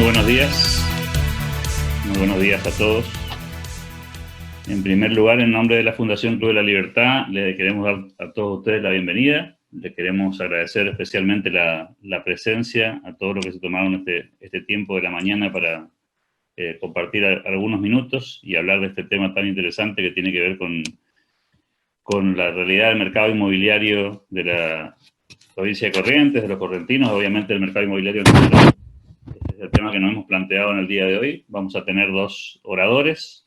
Muy buenos días. Muy buenos días a todos. En primer lugar, en nombre de la Fundación Club de la Libertad, le queremos dar a todos ustedes la bienvenida. Le queremos agradecer especialmente la presencia a todos los que se tomaron este tiempo de la mañana para compartir algunos minutos y hablar de este tema tan interesante que tiene que ver con la realidad del mercado inmobiliario de la provincia de Corrientes, de los correntinos, obviamente el mercado inmobiliario nacional. Este es el tema que nos hemos planteado en el día de hoy. Vamos a tener dos oradores.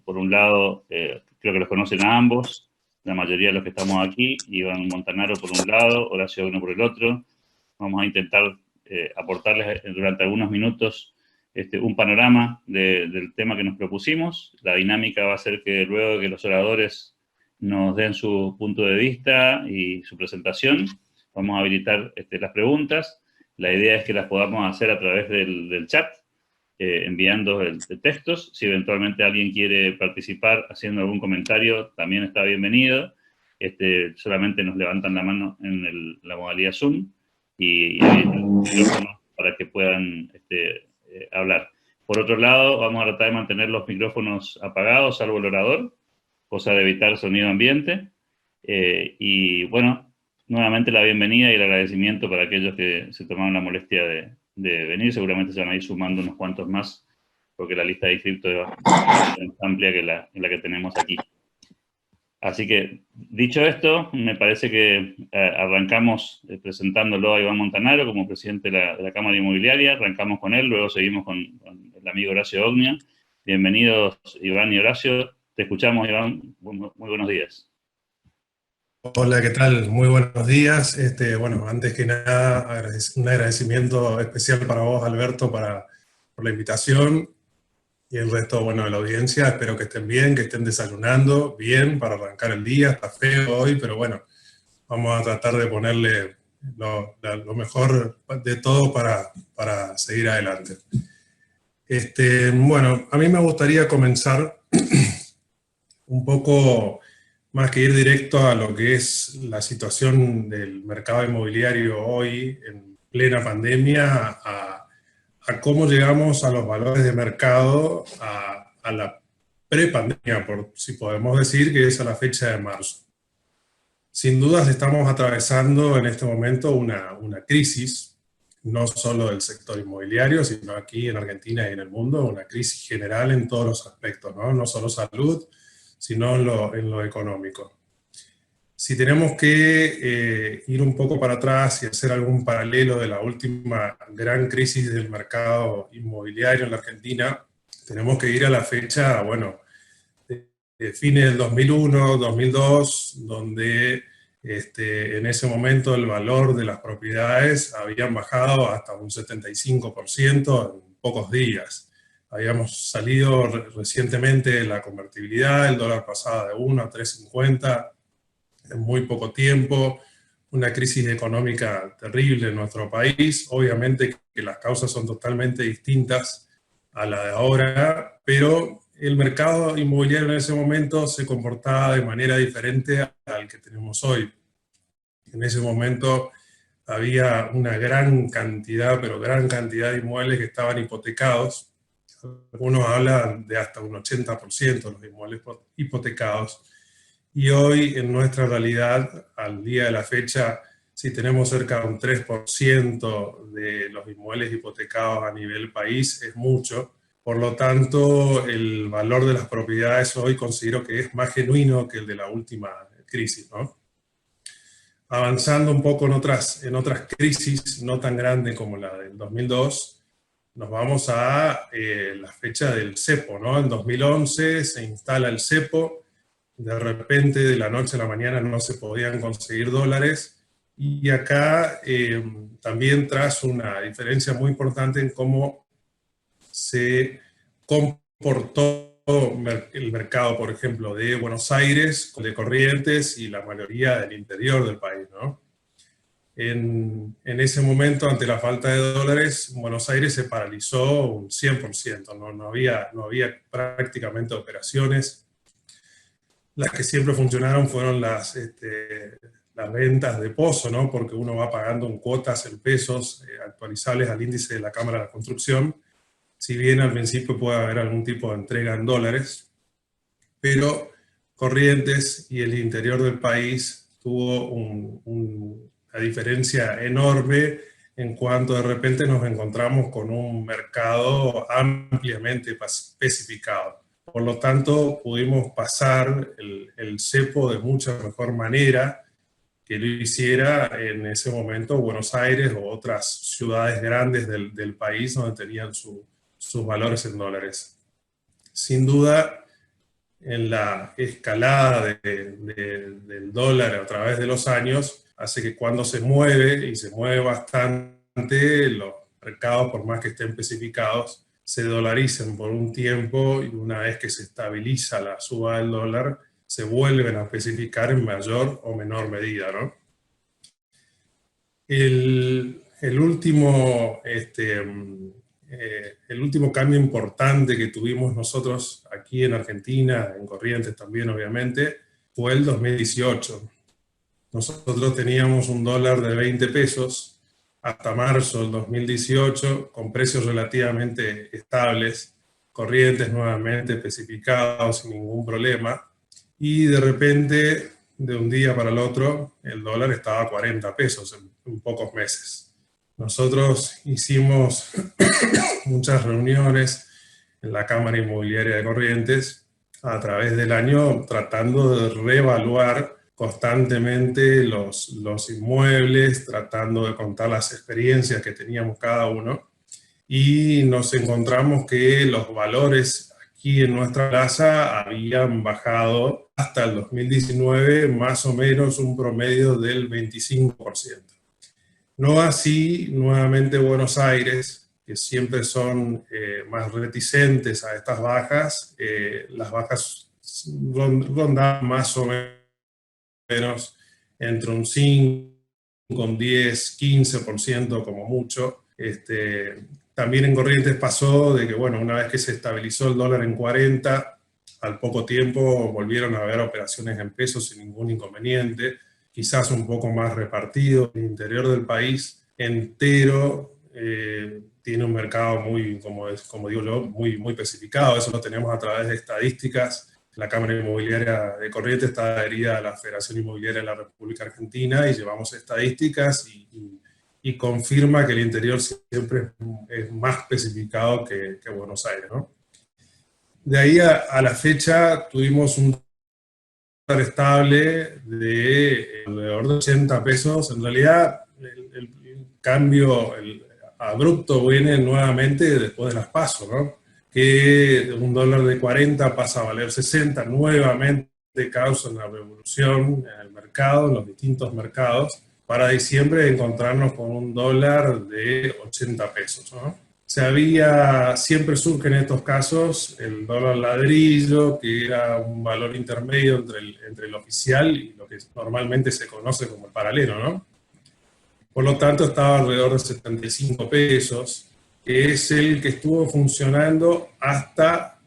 Por un lado, creo que los conocen a ambos, la mayoría de los que estamos aquí, Iván Montanaro por un lado, Horacio Ogno por el otro. Vamos a intentar aportarles durante algunos minutos un panorama del tema que nos propusimos. La dinámica va a ser que luego de que los oradores nos den su punto de vista y su presentación, vamos a habilitar las preguntas. La idea es que las podamos hacer a través del chat, enviando textos. Si eventualmente alguien quiere participar haciendo algún comentario, también está bienvenido. Solamente nos levantan la mano en la modalidad Zoom y habilitan el micrófono para que puedan hablar. Por otro lado, vamos a tratar de mantener los micrófonos apagados, salvo el orador, cosa de evitar sonido ambiente. Y bueno, nuevamente la bienvenida y el agradecimiento para aquellos que se tomaron la molestia de venir. Seguramente se van a ir sumando unos cuantos más, porque la lista de inscriptos es bastante más amplia que en la que tenemos aquí. Así que, dicho esto, me parece que arrancamos presentándolo a Iván Montanaro como presidente de la Cámara Inmobiliaria. Arrancamos con él, luego seguimos con el amigo Horacio Ogno. Bienvenidos, Iván y Horacio. Te escuchamos, Iván. Muy buenos días. Hola, ¿qué tal? Muy buenos días. Bueno, antes que nada, un agradecimiento especial para vos, Alberto, por la invitación y el resto, bueno, de la audiencia. Espero que estén bien, que estén desayunando bien para arrancar el día. Está feo hoy, pero bueno, vamos a tratar de ponerle lo mejor de todo para seguir adelante. Bueno, a mí me gustaría comenzar un poco, más que ir directo a lo que es la situación del mercado inmobiliario hoy, en plena pandemia, a cómo llegamos a los valores de mercado a la prepandemia, por si podemos decir que es a la fecha de marzo. Sin dudas estamos atravesando en este momento una crisis, no solo del sector inmobiliario, sino aquí en Argentina y en el mundo, una crisis general en todos los aspectos, no solo salud, sino en lo económico. Si tenemos que ir un poco para atrás y hacer algún paralelo de la última gran crisis del mercado inmobiliario en la Argentina, tenemos que ir a la fecha, bueno, de fines del 2001, 2002, donde en ese momento el valor de las propiedades habían bajado hasta un 75% en pocos días. Habíamos salido recientemente de la convertibilidad, el dólar pasaba de 1 a 3.50 en muy poco tiempo, una crisis económica terrible en nuestro país. Obviamente que las causas son totalmente distintas a la de ahora, pero el mercado inmobiliario en ese momento se comportaba de manera diferente al que tenemos hoy. En ese momento había una gran cantidad, pero gran cantidad de inmuebles que estaban hipotecados. Algunos hablan de hasta un 80% de los inmuebles hipotecados. Y hoy, en nuestra realidad, al día de la fecha, si tenemos cerca de un 3% de los inmuebles hipotecados a nivel país, es mucho. Por lo tanto, el valor de las propiedades hoy considero que es más genuino que el de la última crisis, ¿no? Avanzando un poco en otras crisis, no tan grandes como la del 2002, nos vamos a la fecha del cepo, ¿no? En 2011 se instala el cepo, de repente de la noche a la mañana no se podían conseguir dólares, y acá también tras una diferencia muy importante en cómo se comportó el mercado, por ejemplo, de Buenos Aires, de Corrientes y la mayoría del interior del país, ¿no? En ese momento, ante la falta de dólares, Buenos Aires se paralizó un 100%, no había prácticamente operaciones. Las que siempre funcionaron fueron las ventas de pozo, ¿no? Porque uno va pagando en cuotas, en pesos, al actualizables al índice de la Cámara de la Construcción, si bien al principio puede haber algún tipo de entrega en dólares, pero Corrientes y el interior del país tuvo una diferencia enorme en cuanto de repente nos encontramos con un mercado ampliamente especificado. Por lo tanto, pudimos pasar el cepo de mucha mejor manera que lo hiciera en ese momento Buenos Aires o otras ciudades grandes del país donde tenían sus valores en dólares. Sin duda, en la escalada del dólar a través de los años, hace que cuando se mueve, y se mueve bastante, los mercados, por más que estén especificados, se dolaricen por un tiempo, y una vez que se estabiliza la suba del dólar, se vuelven a especificar en mayor o menor medida, ¿no? El último cambio importante que tuvimos nosotros aquí en Argentina, en Corrientes también obviamente, fue el 2018. Nosotros teníamos un dólar de 20 pesos hasta marzo del 2018, con precios relativamente estables, Corrientes nuevamente especificados sin ningún problema, y de repente, de un día para el otro, el dólar estaba a 40 pesos en pocos meses. Nosotros hicimos muchas reuniones en la Cámara Inmobiliaria de Corrientes a través del año, tratando de reevaluar constantemente los inmuebles, tratando de contar las experiencias que teníamos cada uno, y nos encontramos que los valores aquí en nuestra plaza habían bajado hasta el 2019 más o menos un promedio del 25%. No así, nuevamente, Buenos Aires, que siempre son más reticentes a estas bajas. Las bajas rondan más o menos entre un 5, un 10, 15% como mucho. También en Corrientes pasó de que, bueno, una vez que se estabilizó el dólar en 40, al poco tiempo volvieron a haber operaciones en pesos sin ningún inconveniente, quizás un poco más repartido. El interior del país entero tiene un mercado muy, como digo yo, muy especificado. Eso lo tenemos a través de estadísticas. La Cámara Inmobiliaria de Corrientes está adherida a la Federación Inmobiliaria de la República Argentina y llevamos estadísticas y confirma que el interior siempre es más especificado que Buenos Aires, ¿no? De ahí a la fecha tuvimos un dólar estable de alrededor de 80 pesos. En realidad el cambio abrupto viene nuevamente después de las PASO, ¿no? Que un dólar de 40 pasa a valer 60, nuevamente causa una revolución en el mercado, en los distintos mercados, para diciembre encontrarnos con un dólar de 80 pesos, ¿no? Siempre surge en estos casos el dólar ladrillo, que era un valor intermedio entre el oficial y lo que normalmente se conoce como el paralelo, ¿no? Por lo tanto, estaba alrededor de 75 pesos, que es el que estuvo funcionando hasta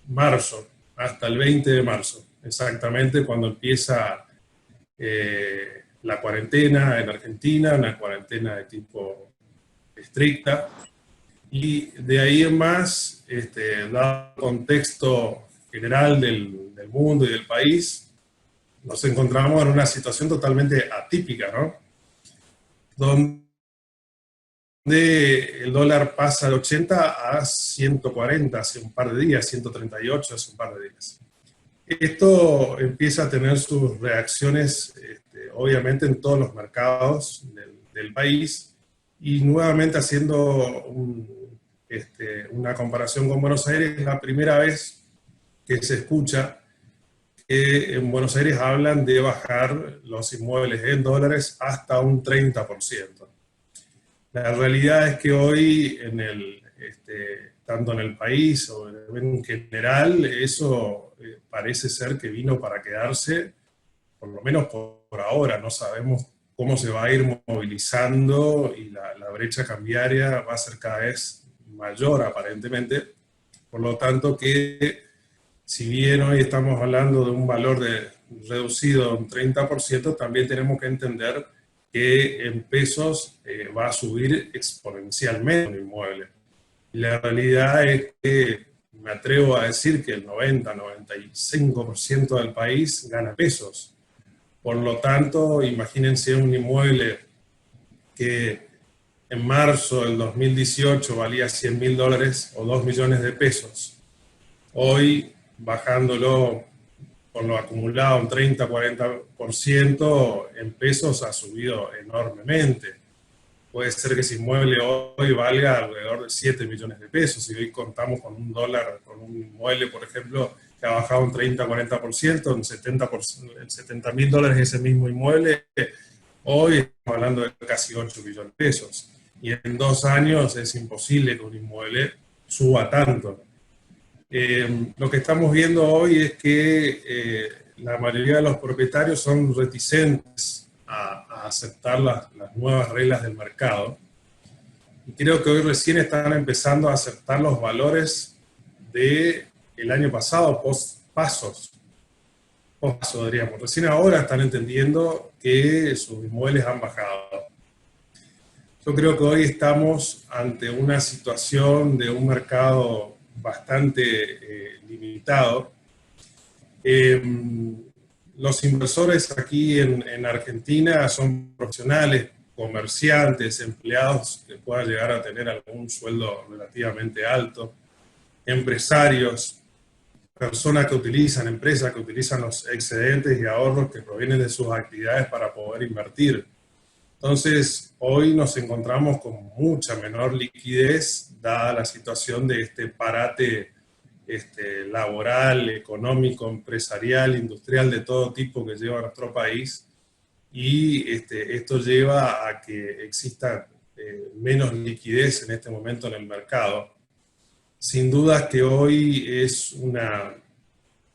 marzo, hasta el 20 de marzo, exactamente cuando empieza la cuarentena en Argentina, una cuarentena de tipo estricta. Y de ahí en más, dado el contexto general del mundo y del país, nos encontramos en una situación totalmente atípica, ¿no? Donde el dólar pasa de 80 a 140 hace un par de días, 138 hace un par de días. Esto empieza a tener sus reacciones, obviamente, en todos los mercados del país, y nuevamente haciendo una comparación con Buenos Aires, es la primera vez que se escucha que en Buenos Aires hablan de bajar los inmuebles en dólares hasta un 30%. La realidad es que hoy, tanto en el país o en general, eso parece ser que vino para quedarse, por lo menos por ahora. No sabemos cómo se va a ir movilizando, y la brecha cambiaria va a ser cada vez mayor aparentemente. Por lo tanto, que si bien hoy estamos hablando de un valor reducido de un 30%, también tenemos que entender que en pesos va a subir exponencialmente un inmueble. Y la realidad es que me atrevo a decir que el 90-95% del país gana pesos. Por lo tanto, imagínense un inmueble que en marzo del 2018 valía $100.000 o 2 millones de pesos. Hoy, bajándolo con lo acumulado un 30-40% en pesos, ha subido enormemente. Puede ser que ese inmueble hoy valga alrededor de 7 millones de pesos. Y hoy contamos con un dólar, con un inmueble, por ejemplo, que ha bajado un 30-40%, en $70.000 ese mismo inmueble, hoy estamos hablando de casi 8 millones de pesos. Y en 2 años es imposible que un inmueble suba tanto. Lo que estamos viendo hoy es que la mayoría de los propietarios son reticentes a aceptar las nuevas reglas del mercado. Y creo que hoy recién están empezando a aceptar los valores del año pasado, post-paso, diríamos. Recién ahora están entendiendo que sus inmuebles han bajado. Yo creo que hoy estamos ante una situación de un mercado bastante limitado. Los inversores aquí en Argentina son profesionales, comerciantes, empleados que puedan llegar a tener algún sueldo relativamente alto, empresarios, empresas que utilizan los excedentes y ahorros que provienen de sus actividades para poder invertir. Entonces, hoy nos encontramos con mucha menor liquidez, dada la situación de este parate laboral, económico, empresarial, industrial, de todo tipo que lleva a nuestro país. Y esto lleva a que exista menos liquidez en este momento en el mercado. Sin duda que hoy es una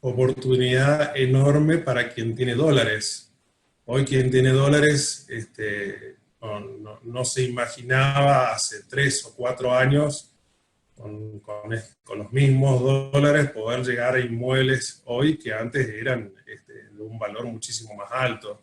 oportunidad enorme para quien tiene dólares. Hoy quien tiene dólares no se imaginaba hace 3 o 4 años con los mismos dólares poder llegar a inmuebles hoy que antes eran de un valor muchísimo más alto.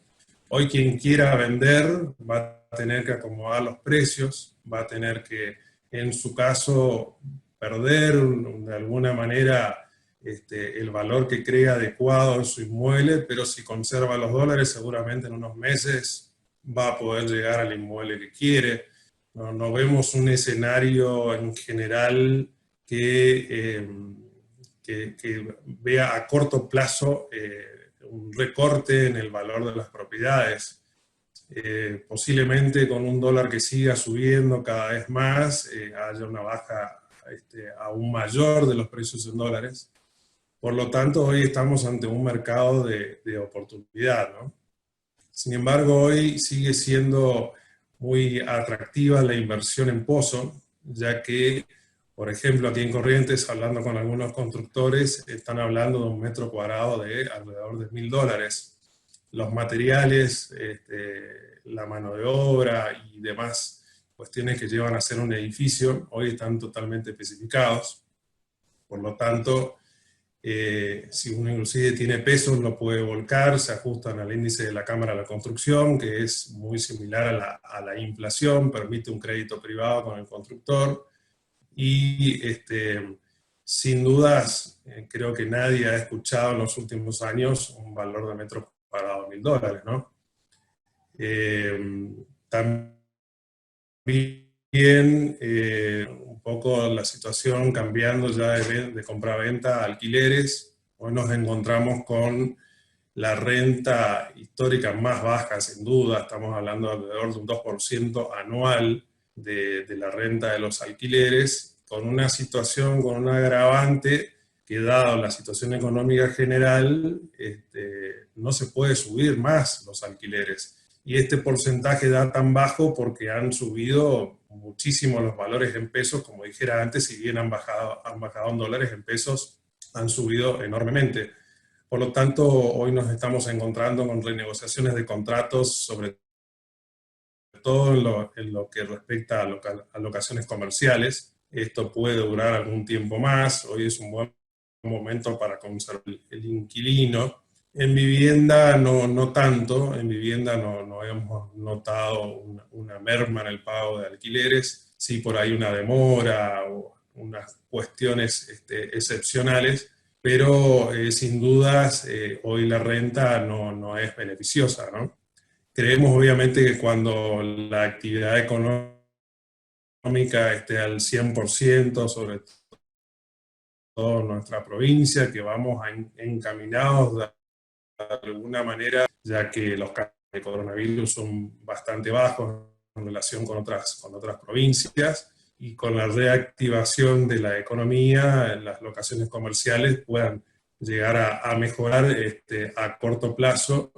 Hoy quien quiera vender va a tener que acomodar los precios, va a tener que, en su caso, perder de alguna manera el valor que crea adecuado en su inmueble, pero si conserva los dólares, seguramente en unos meses va a poder llegar al inmueble que quiere. No vemos un escenario en general que vea a corto plazo un recorte en el valor de las propiedades. Posiblemente con un dólar que siga subiendo cada vez más, haya una baja aún mayor de los precios en dólares. Por lo tanto, hoy estamos ante un mercado de oportunidad, ¿no? Sin embargo, hoy sigue siendo muy atractiva la inversión en pozo, ya que, por ejemplo, aquí en Corrientes, hablando con algunos constructores, están hablando de un metro cuadrado de alrededor de $1.000. Los materiales, la mano de obra y demás cuestiones que llevan a hacer un edificio, hoy están totalmente especificados. Por lo tanto, si uno inclusive tiene pesos, lo puede volcar, se ajustan al índice de la Cámara de la Construcción, que es muy similar a la inflación, permite un crédito privado con el constructor, y sin dudas, creo que nadie ha escuchado en los últimos años un valor de metro cuadrado de $1.000, ¿no? También un poco la situación cambiando ya de compra-venta a alquileres. Hoy nos encontramos con la renta histórica más baja, sin duda. Estamos hablando de alrededor de un 2% anual de la renta de los alquileres, con una situación, con un agravante que, dado la situación económica general, no se puede subir más los alquileres. Y este porcentaje da tan bajo porque han subido muchísimo los valores en pesos, como dijera antes, si bien han bajado en dólares, en pesos han subido enormemente. Por lo tanto, hoy nos estamos encontrando con renegociaciones de contratos, sobre todo en lo que respecta a locaciones comerciales. Esto puede durar algún tiempo más. Hoy es un buen momento para conservar el inquilino. En vivienda no tanto, en vivienda no hemos notado una merma en el pago de alquileres, sí por ahí una demora o unas cuestiones excepcionales, pero sin dudas hoy la renta no es beneficiosa, ¿no? Creemos obviamente que cuando la actividad económica esté al 100%, sobre todo en nuestra provincia, que vamos encaminados de alguna manera, ya que los casos de coronavirus son bastante bajos en relación con otras provincias, y con la reactivación de la economía, las locaciones comerciales puedan llegar a mejorar a corto plazo.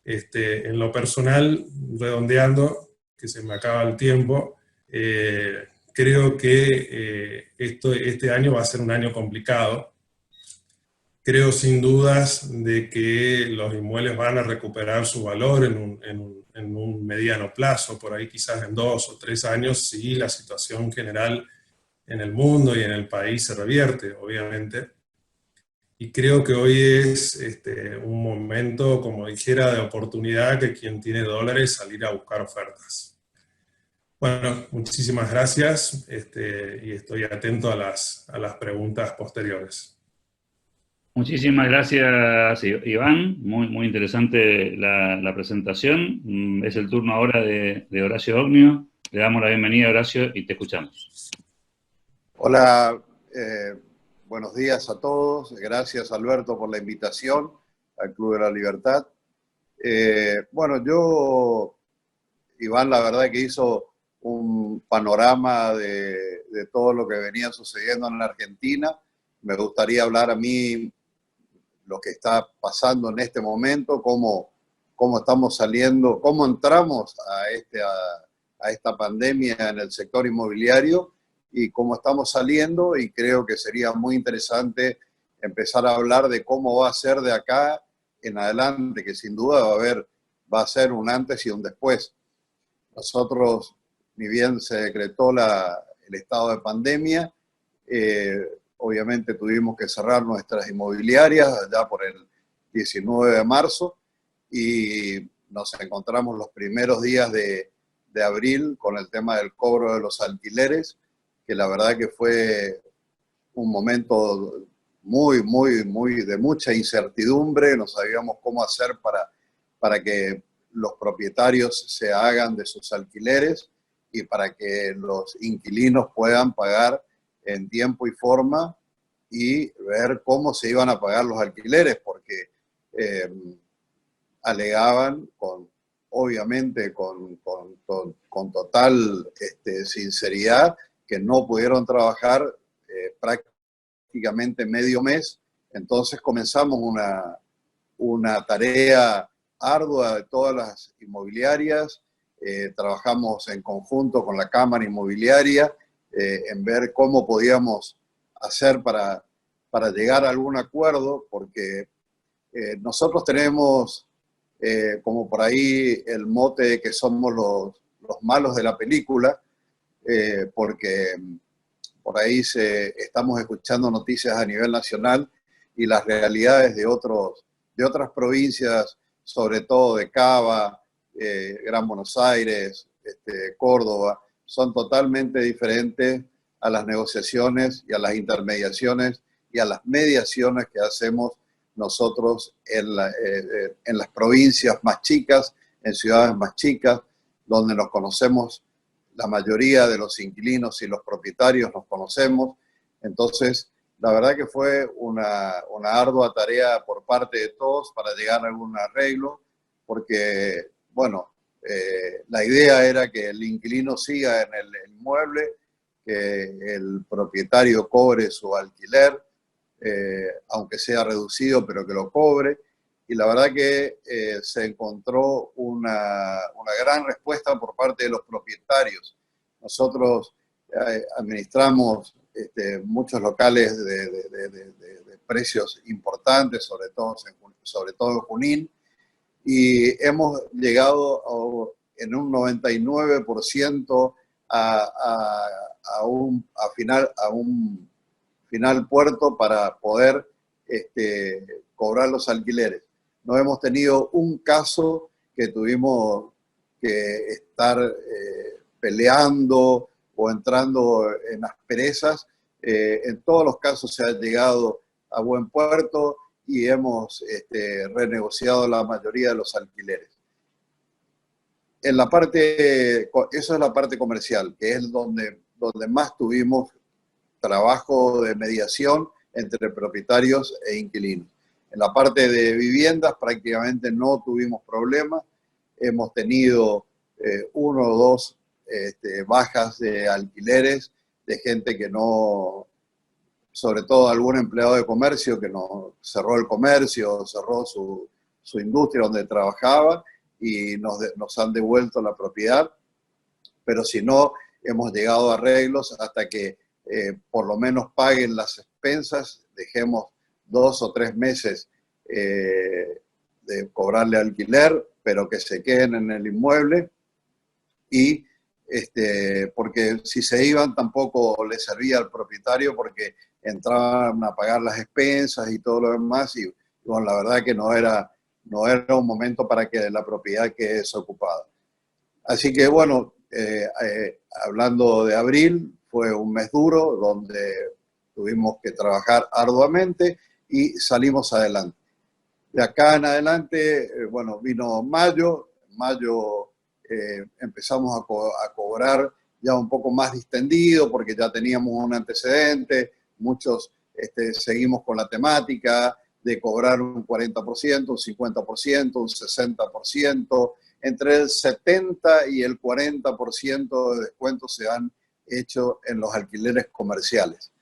En lo personal, redondeando, que se me acaba el tiempo, creo que este año va a ser un año complicado. Creo sin dudas de que los inmuebles van a recuperar su valor en un mediano plazo, por ahí quizás en 2 o 3 años, si la situación general en el mundo y en el país se revierte, obviamente. Y creo que hoy es un momento, como dijera, de oportunidad, que quien tiene dólares salir a buscar ofertas. Bueno, muchísimas gracias y estoy atento a las preguntas posteriores. Muchísimas gracias, Iván. Muy interesante la presentación. Es el turno ahora de Horacio Ognio. Le damos la bienvenida, Horacio, y te escuchamos. Hola, buenos días a todos. Gracias, Alberto, por la invitación al Club de la Libertad. Iván, la verdad que hizo un panorama de todo lo que venía sucediendo en la Argentina. Me gustaría hablar a mí lo que está pasando en este momento, cómo estamos saliendo, cómo entramos a esta pandemia en el sector inmobiliario y cómo estamos saliendo, y creo que sería muy interesante empezar a hablar de cómo va a ser de acá en adelante, que sin duda va a ser un antes y un después. Nosotros, ni bien se decretó el estado de pandemia, obviamente tuvimos que cerrar nuestras inmobiliarias allá por el 19 de marzo y nos encontramos los primeros días de abril con el tema del cobro de los alquileres, que la verdad que fue un momento muy de mucha incertidumbre. No sabíamos cómo hacer para que los propietarios se hagan de sus alquileres y para que los inquilinos puedan pagar en tiempo y forma, y ver cómo se iban a pagar los alquileres, porque alegaban obviamente con total sinceridad que no pudieron trabajar prácticamente medio mes. Entonces comenzamos una tarea ardua de todas las inmobiliarias. Trabajamos en conjunto con la Cámara Inmobiliaria en ver cómo podíamos hacer para llegar a algún acuerdo, porque nosotros tenemos como por ahí el mote de que somos los malos de la película, porque por ahí estamos escuchando noticias a nivel nacional y las realidades de otras provincias, sobre todo de Cava, Gran Buenos Aires, Córdoba, son totalmente diferentes a las negociaciones y a las intermediaciones y a las mediaciones que hacemos nosotros en las provincias más chicas, en ciudades más chicas, donde nos conocemos. La mayoría de los inquilinos y los propietarios nos conocemos. Entonces, la verdad que fue una ardua tarea por parte de todos para llegar a algún arreglo, porque, bueno, la idea era que el inquilino siga en el inmueble, que el propietario cobre su alquiler, aunque sea reducido, pero que lo cobre. Y la verdad que se encontró una gran respuesta por parte de los propietarios. Nosotros administramos muchos locales de precios importantes, sobre todo en Junín, y hemos llegado en un 99% a un final puerto para poder cobrar los alquileres. No hemos tenido un caso que tuvimos que estar peleando o entrando en asperezas. En todos los casos se ha llegado a buen puerto y hemos renegociado la mayoría de los alquileres. En la parte, eso es la parte comercial, que es donde más tuvimos trabajo de mediación entre propietarios e inquilinos. En la parte de viviendas prácticamente no tuvimos problemas. Hemos tenido uno o dos bajas de alquileres de gente que no, sobre todo algún empleado de comercio que no cerró el comercio, cerró su industria donde trabajaba y nos han devuelto la propiedad. Pero si no, hemos llegado a arreglos hasta que por lo menos paguen las expensas, dejemos 2 o 3 meses de cobrarle alquiler, pero que se queden en el inmueble, y porque si se iban tampoco le servía al propietario porque entraban a pagar las expensas y todo lo demás, y bueno, la verdad que no era un momento para que la propiedad quede desocupada. Así que bueno, hablando de abril, fue un mes duro donde tuvimos que trabajar arduamente y salimos adelante. De acá en adelante, bueno, vino mayo. En mayo empezamos a cobrar ya un poco más distendido porque ya teníamos un antecedente. Muchos seguimos con la temática de cobrar un 40%, un 50%, un 60%. Entre el 70 y el 40% de descuento se han hecho en los alquileres comerciales.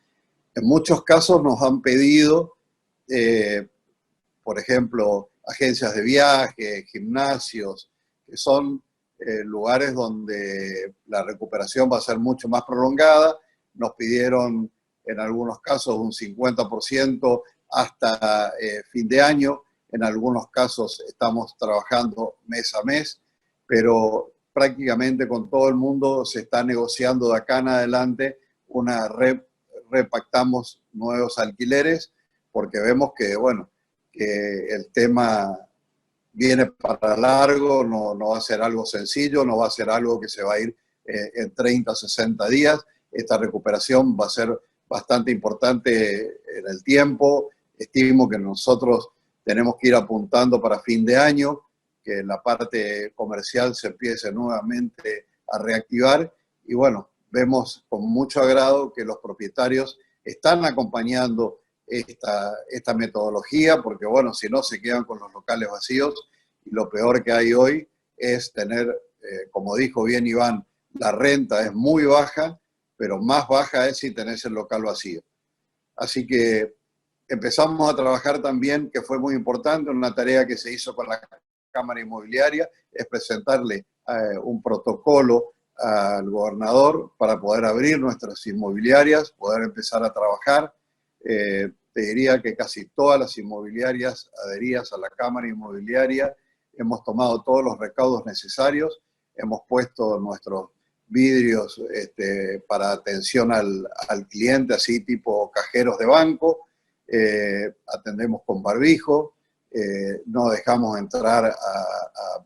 En muchos casos nos han pedido, por ejemplo, agencias de viaje, gimnasios, que son lugares donde la recuperación va a ser mucho más prolongada. Nos pidieron en algunos casos un 50% hasta fin de año. En algunos casos estamos trabajando mes a mes, pero prácticamente con todo el mundo se está negociando de acá en adelante repactamos nuevos alquileres, porque vemos que, bueno, que el tema viene para largo, no va a ser algo sencillo, no va a ser algo que se va a ir en 30, 60 días. Esta recuperación va a ser bastante importante en el tiempo. Estimo que nosotros tenemos que ir apuntando para fin de año, que la parte comercial se empiece nuevamente a reactivar. Y bueno, vemos con mucho agrado que los propietarios están acompañando esta metodología, porque bueno, si no se quedan con los locales vacíos, y lo peor que hay hoy es tener, como dijo bien Iván, la renta es muy baja, pero más baja es si tenés el local vacío. Así que empezamos a trabajar también, que fue muy importante, una tarea que se hizo con la Cámara Inmobiliaria, es presentarle un protocolo al gobernador para poder abrir nuestras inmobiliarias, poder empezar a trabajar. Te diría que casi todas las inmobiliarias adheridas a la Cámara Inmobiliaria hemos tomado todos los recaudos necesarios, hemos puesto nuestros vidrios para atención al cliente, así tipo cajeros de banco, atendemos con barbijo, no dejamos entrar a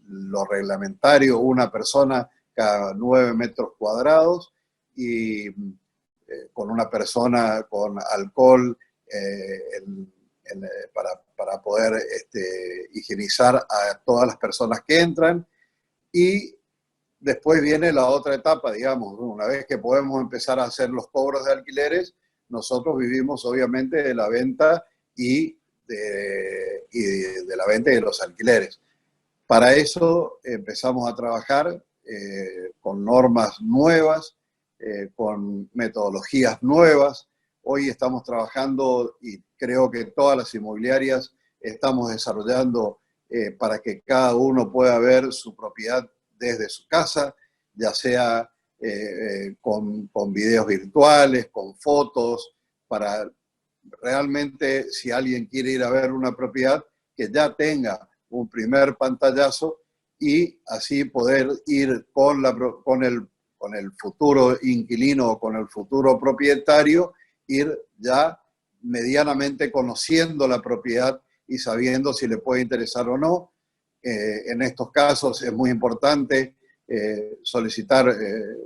lo reglamentario, una persona cada 9 metros cuadrados, y con una persona con alcohol para poder higienizar a todas las personas que entran. Y después viene la otra etapa, digamos, una vez que podemos empezar a hacer los cobros de alquileres, nosotros vivimos obviamente de la venta y de la venta de los alquileres. Para eso empezamos a trabajar con normas nuevas, con metodologías nuevas. Hoy estamos trabajando, y creo que todas las inmobiliarias estamos desarrollando para que cada uno pueda ver su propiedad desde su casa, ya sea con videos virtuales, con fotos, para realmente, si alguien quiere ir a ver una propiedad, que ya tenga un primer pantallazo y así poder ir con el futuro inquilino o con el futuro propietario, ir ya medianamente conociendo la propiedad y sabiendo si le puede interesar o no. En estos casos es muy importante solicitar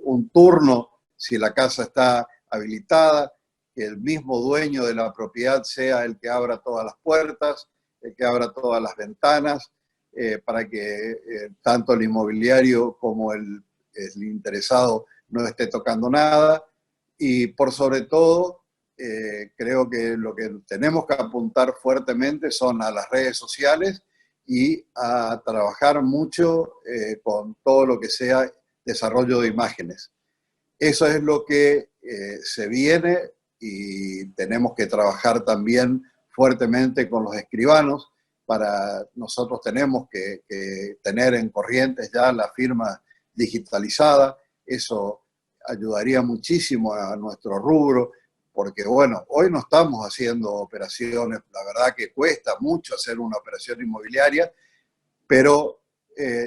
un turno si la casa está habilitada, que el mismo dueño de la propiedad sea el que abra todas las puertas, el que abra todas las ventanas, para que tanto el inmobiliario como el interesado no esté tocando nada. Y por sobre todo, creo que lo que tenemos que apuntar fuertemente son a las redes sociales y a trabajar mucho con todo lo que sea desarrollo de imágenes. Eso es lo que se viene, y tenemos que trabajar también fuertemente con los escribanos. Nosotros tenemos que tener en Corrientes ya la firma digitalizada. Eso ayudaría muchísimo a nuestro rubro, porque bueno, hoy no estamos haciendo operaciones, la verdad que cuesta mucho hacer una operación inmobiliaria, pero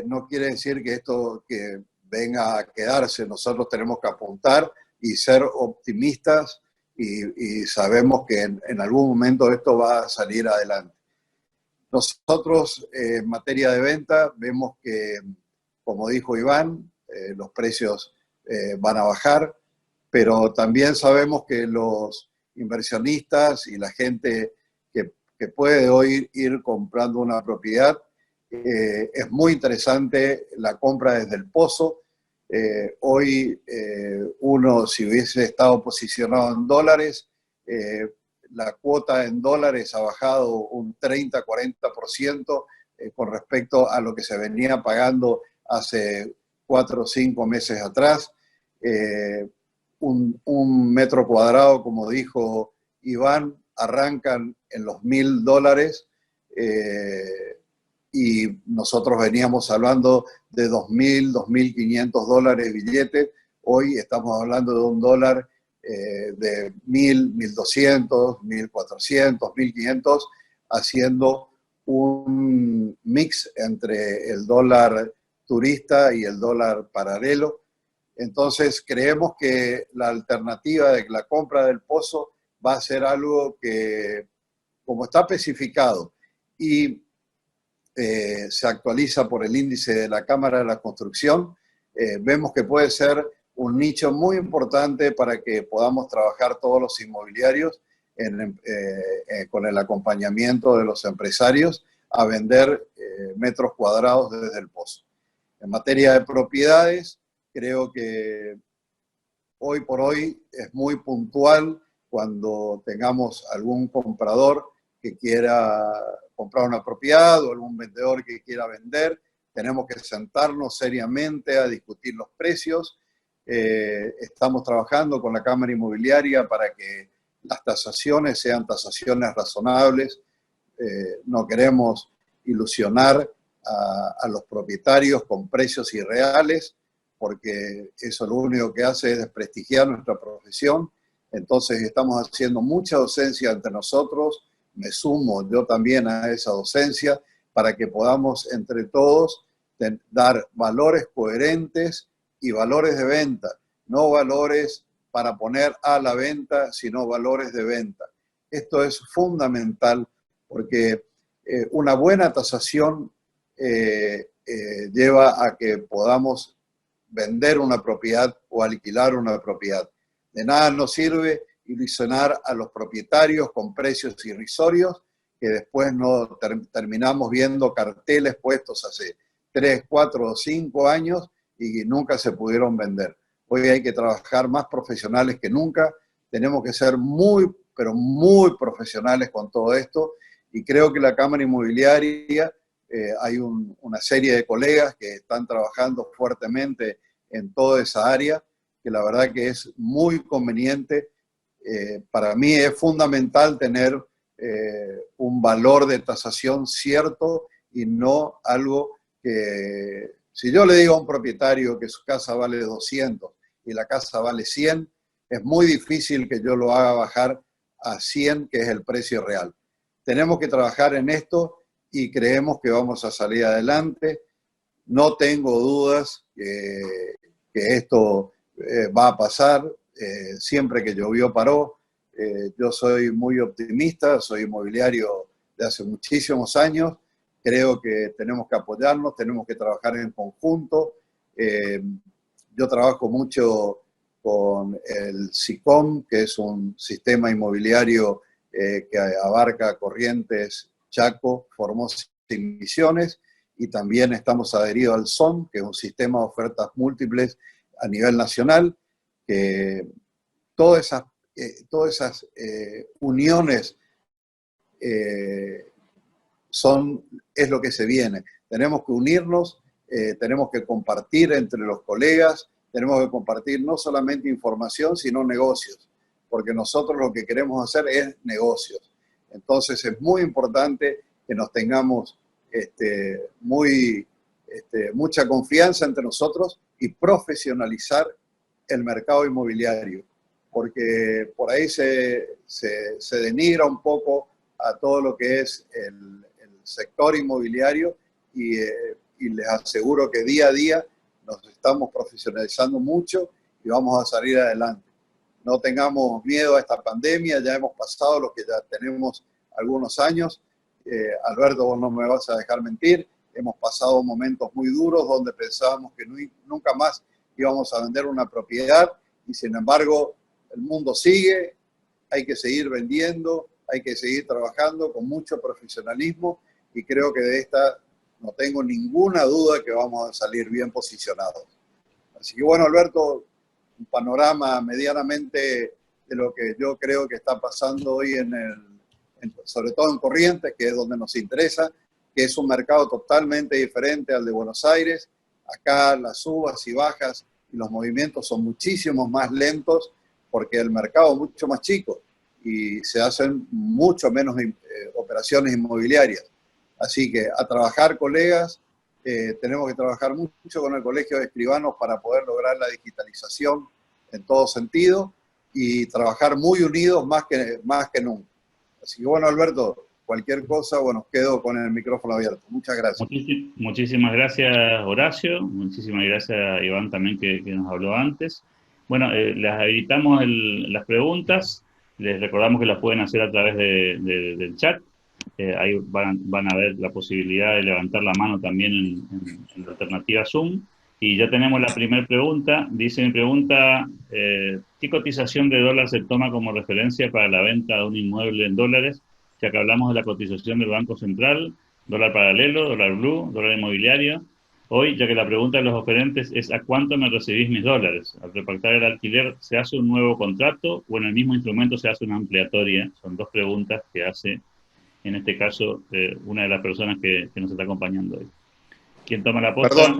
no quiere decir que esto que venga a quedarse. Nosotros tenemos que apuntar y ser optimistas, y sabemos que en algún momento esto va a salir adelante. Nosotros, en materia de venta, vemos que, como dijo Iván, los precios van a bajar, pero también sabemos que los inversionistas y la gente que puede hoy ir comprando una propiedad, es muy interesante la compra desde el pozo. Hoy uno, si hubiese estado posicionado en dólares, la cuota en dólares ha bajado un 30-40% con respecto a lo que se venía pagando hace 4 o 5 meses atrás. Un metro cuadrado, como dijo Iván, arrancan en los $1.000, y nosotros veníamos hablando de $2.000, $2.500 billete. Hoy estamos hablando de un dólar de 1.000, 1.200, 1.400, 1.500, haciendo un mix entre el dólar turista y el dólar paralelo. Entonces creemos que la alternativa de la compra del pozo va a ser algo que, como está especificado y se actualiza por el índice de la Cámara de la Construcción, vemos que puede ser un nicho muy importante para que podamos trabajar todos los inmobiliarios con el acompañamiento de los empresarios a vender metros cuadrados desde el pozo. En materia de propiedades, creo que hoy por hoy es muy puntual cuando tengamos algún comprador que quiera comprar una propiedad o algún vendedor que quiera vender. Tenemos que sentarnos seriamente a discutir los precios. Estamos trabajando con la Cámara Inmobiliaria para que las tasaciones sean tasaciones razonables. No queremos ilusionar a los propietarios con precios irreales, porque eso lo único que hace es desprestigiar nuestra profesión. Entonces estamos haciendo mucha docencia entre nosotros. Me sumo yo también a esa docencia para que podamos entre todos dar valores coherentes y valores de venta, no valores para poner a la venta, sino valores de venta. Esto es fundamental, porque una buena tasación lleva a que podamos vender una propiedad o alquilar una propiedad. De nada nos sirve ilusionar a los propietarios con precios irrisorios, que después no terminamos viendo carteles puestos hace 3, 4 o 5 años y nunca se pudieron vender. Hoy hay que trabajar más profesionales que nunca. Tenemos que ser muy, pero muy profesionales con todo esto, y creo que la Cámara Inmobiliaria, hay una serie de colegas que están trabajando fuertemente en toda esa área, que la verdad que es muy conveniente. Para mí es fundamental tener un valor de tasación cierto y no algo que, si yo le digo a un propietario que su casa vale 200 y la casa vale 100, es muy difícil que yo lo haga bajar a 100, que es el precio real. Tenemos que trabajar en esto y creemos que vamos a salir adelante. No tengo dudas que esto va a pasar. Siempre que llovió paró. Yo soy muy optimista, soy inmobiliario de hace muchísimos años. Creo que tenemos que apoyarnos, tenemos que trabajar en conjunto. Yo trabajo mucho con el SICOM, que es un sistema inmobiliario que abarca Corrientes, Chaco, Formosa y Misiones, y también estamos adheridos al SOM, que es un sistema de ofertas múltiples a nivel nacional, que todas esas uniones es lo que se viene. Tenemos que unirnos, tenemos que compartir entre los colegas, tenemos que compartir no solamente información, sino negocios, porque nosotros lo que queremos hacer es negocios. Entonces es muy importante que nos tengamos mucha confianza entre nosotros y profesionalizar el mercado inmobiliario, porque por ahí se denigra un poco a todo lo que es el sector inmobiliario y les aseguro que día a día nos estamos profesionalizando mucho y vamos a salir adelante. No tengamos miedo a esta pandemia, ya hemos pasado lo que ya tenemos algunos años. Alberto, vos no me vas a dejar mentir, hemos pasado momentos muy duros donde pensábamos que nunca más íbamos a vender una propiedad y sin embargo el mundo sigue, hay que seguir vendiendo, hay que seguir trabajando con mucho profesionalismo y creo que de esta no tengo ninguna duda que vamos a salir bien posicionados. Así que bueno, Alberto, un panorama medianamente de lo que yo creo que está pasando hoy sobre todo en Corrientes, que es donde nos interesa, que es un mercado totalmente diferente al de Buenos Aires. Acá las subas y bajas y los movimientos son muchísimo más lentos porque el mercado es mucho más chico y se hacen mucho menos operaciones inmobiliarias. Así que a trabajar, colegas, tenemos que trabajar mucho con el Colegio de Escribanos para poder lograr la digitalización en todo sentido y trabajar muy unidos más que nunca. Así que bueno, Alberto, cualquier cosa, bueno, quedo con el micrófono abierto. Muchas gracias. Muchísimas gracias, Horacio. Muchísimas gracias a Iván también que nos habló antes. Bueno, les habilitamos las preguntas. Les recordamos que las pueden hacer a través del chat. Ahí van a ver la posibilidad de levantar la mano también en la alternativa Zoom. Y ya tenemos la primera pregunta. Dice mi pregunta, ¿qué cotización de dólar se toma como referencia para la venta de un inmueble en dólares? Ya que hablamos de la cotización del Banco Central, dólar paralelo, dólar blue, dólar inmobiliario. Hoy, ya que la pregunta de los oferentes es ¿a cuánto me recibís mis dólares? Al repactar el alquiler, ¿se hace un nuevo contrato o en el mismo instrumento se hace una ampliatoria? Son dos preguntas que hace, en este caso, una de las personas que nos está acompañando hoy. ¿Quién toma la posta? Perdón,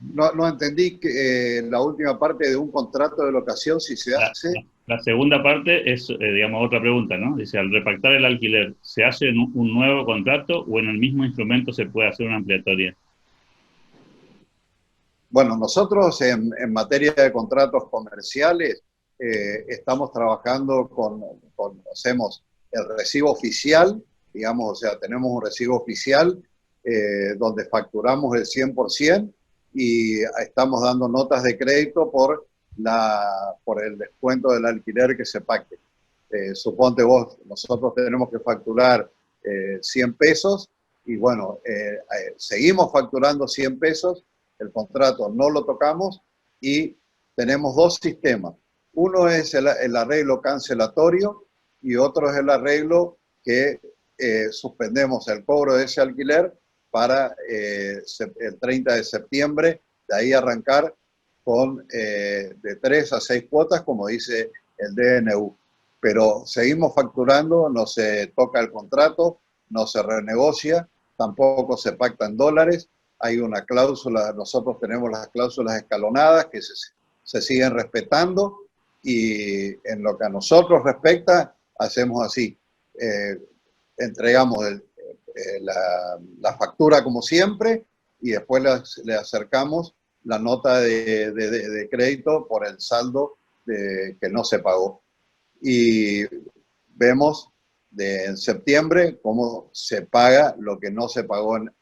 no entendí que, la última parte de un contrato de locación, si se hace... La segunda parte es, digamos, otra pregunta, ¿no? Dice, al repactar el alquiler, ¿se hace un nuevo contrato o en el mismo instrumento se puede hacer una ampliatoria? Bueno, nosotros en materia de contratos comerciales estamos trabajando hacemos el recibo oficial, digamos, o sea, tenemos un recibo oficial donde facturamos el 100% y estamos dando notas de crédito por el descuento del alquiler que se pacte. Suponte vos, nosotros tenemos que facturar 100 pesos y bueno, seguimos facturando 100 pesos, el contrato no lo tocamos y tenemos dos sistemas. Uno es el arreglo cancelatorio y otro es el arreglo que suspendemos el cobro de ese alquiler para el 30 de septiembre, de ahí arrancar con de 3 a 6 cuotas, como dice el DNU. Pero seguimos facturando, no se toca el contrato, no se renegocia, tampoco se pacta en dólares. Hay una cláusula, nosotros tenemos las cláusulas escalonadas que se siguen respetando y en lo que a nosotros respecta, hacemos así. Entregamos la factura como siempre y después le acercamos la nota de crédito por el saldo que no se pagó. Y vemos en septiembre cómo se paga lo que no se pagó en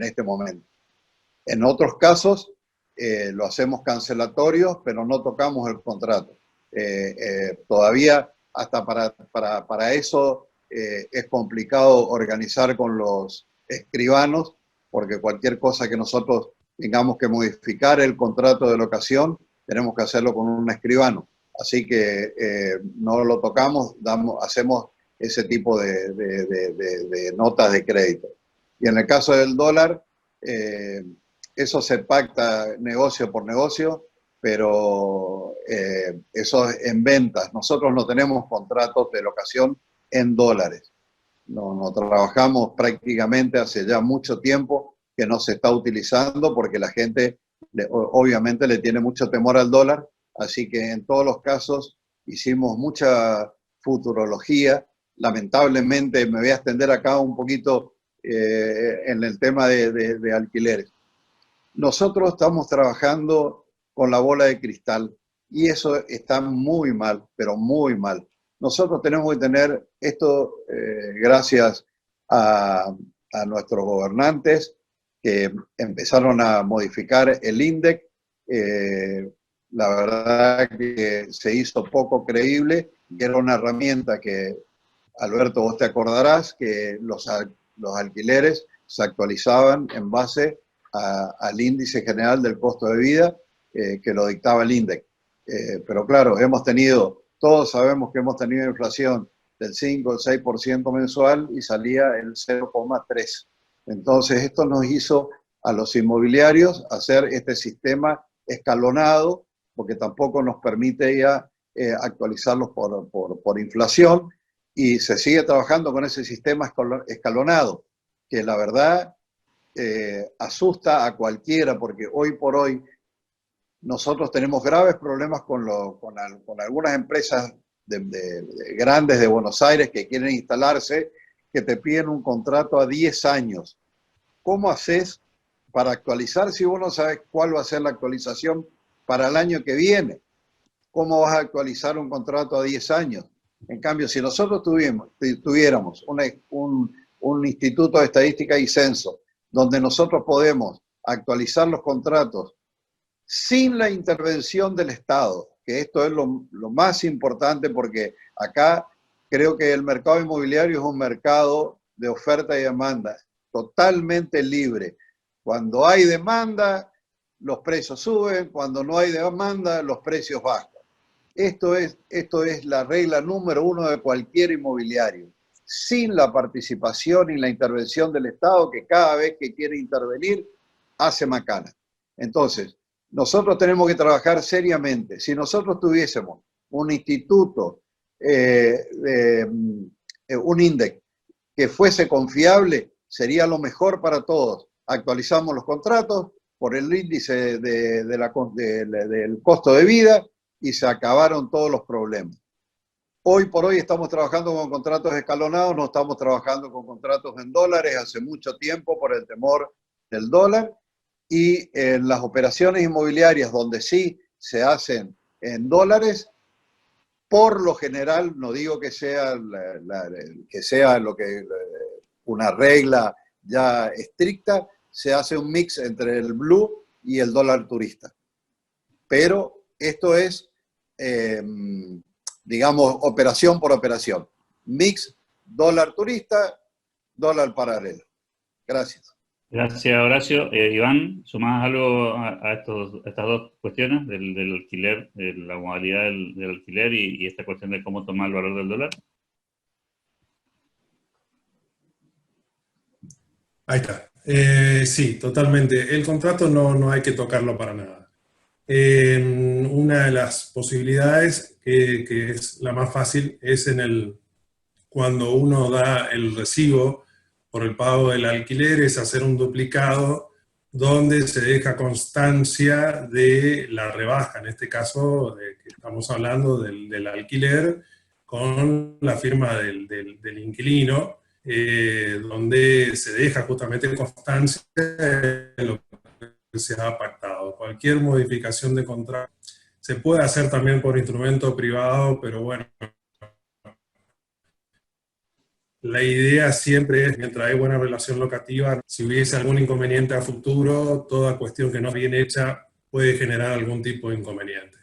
este momento. En otros casos lo hacemos cancelatorios, pero no tocamos el contrato. Todavía hasta para eso es complicado organizar con los escribanos, porque cualquier cosa que nosotros tengamos que modificar el contrato de locación, tenemos que hacerlo con un escribano. Así que no lo tocamos, hacemos ese tipo de notas de crédito. Y en el caso del dólar, eso se pacta negocio por negocio, pero eso es en ventas. Nosotros no tenemos contratos de locación en dólares. No trabajamos prácticamente hace ya mucho tiempo que no se está utilizando porque la gente obviamente le tiene mucho temor al dólar, así que en todos los casos hicimos mucha futurología. Lamentablemente me voy a extender acá un poquito en el tema de alquileres. Nosotros estamos trabajando con la bola de cristal y eso está muy mal, pero muy mal. Nosotros tenemos que tener esto gracias a nuestros gobernantes que empezaron a modificar el INDEC. La verdad que se hizo poco creíble y era una herramienta que, Alberto, vos te acordarás que los alquileres se actualizaban en base al índice general del costo de vida que lo dictaba el INDEC. Pero claro, todos sabemos que hemos tenido inflación del 5 o el 6% mensual y salía el 0,3%. Entonces esto nos hizo a los inmobiliarios hacer este sistema escalonado, porque tampoco nos permite ya actualizarlos por inflación, y se sigue trabajando con ese sistema escalonado, que la verdad asusta a cualquiera, porque hoy por hoy nosotros tenemos graves problemas con algunas empresas grandes de Buenos Aires que quieren instalarse, que te piden un contrato a 10 años. ¿Cómo haces para actualizar si vos no sabes cuál va a ser la actualización para el año que viene? ¿Cómo vas a actualizar un contrato a 10 años? En cambio, si nosotros tuviéramos un instituto de estadística y censo, donde nosotros podemos actualizar los contratos sin la intervención del Estado, que esto es lo más importante, porque acá creo que el mercado inmobiliario es un mercado de oferta y demanda totalmente libre. Cuando hay demanda, los precios suben; cuando no hay demanda, los precios bajan. Esto es la regla número 1 de cualquier inmobiliario. Sin la participación y la intervención del Estado, que cada vez que quiere intervenir, hace macana. Entonces, nosotros tenemos que trabajar seriamente. Si nosotros tuviésemos un instituto, un INDEC, que fuese confiable, sería lo mejor para todos. Actualizamos los contratos por el índice del costo de vida y se acabaron todos los problemas. Hoy por hoy estamos trabajando con contratos escalonados, no estamos trabajando con contratos en dólares hace mucho tiempo por el temor del dólar, y en las operaciones inmobiliarias donde sí se hacen en dólares, por lo general, no digo que sea una regla ya estricta, se hace un mix entre el blue y el dólar turista. Pero esto es, digamos, operación por operación. Mix dólar turista, dólar paralelo. Gracias. Gracias, Horacio. Iván, ¿sumás algo a estas dos cuestiones del alquiler, de la modalidad del alquiler y esta cuestión de cómo tomar el valor del dólar? Ahí está. Sí, totalmente. El contrato no hay que tocarlo para nada. Una de las posibilidades, que es la más fácil, es cuando uno da el recibo por el pago del alquiler, es hacer un duplicado donde se deja constancia de la rebaja, en este caso de que estamos hablando del alquiler, con la firma del inquilino, donde se deja justamente constancia de lo que se ha pactado. Cualquier modificación de contrato se puede hacer también por instrumento privado, pero bueno, la idea siempre es, mientras hay buena relación locativa, si hubiese algún inconveniente a futuro, toda cuestión que no es bien hecha puede generar algún tipo de inconveniente.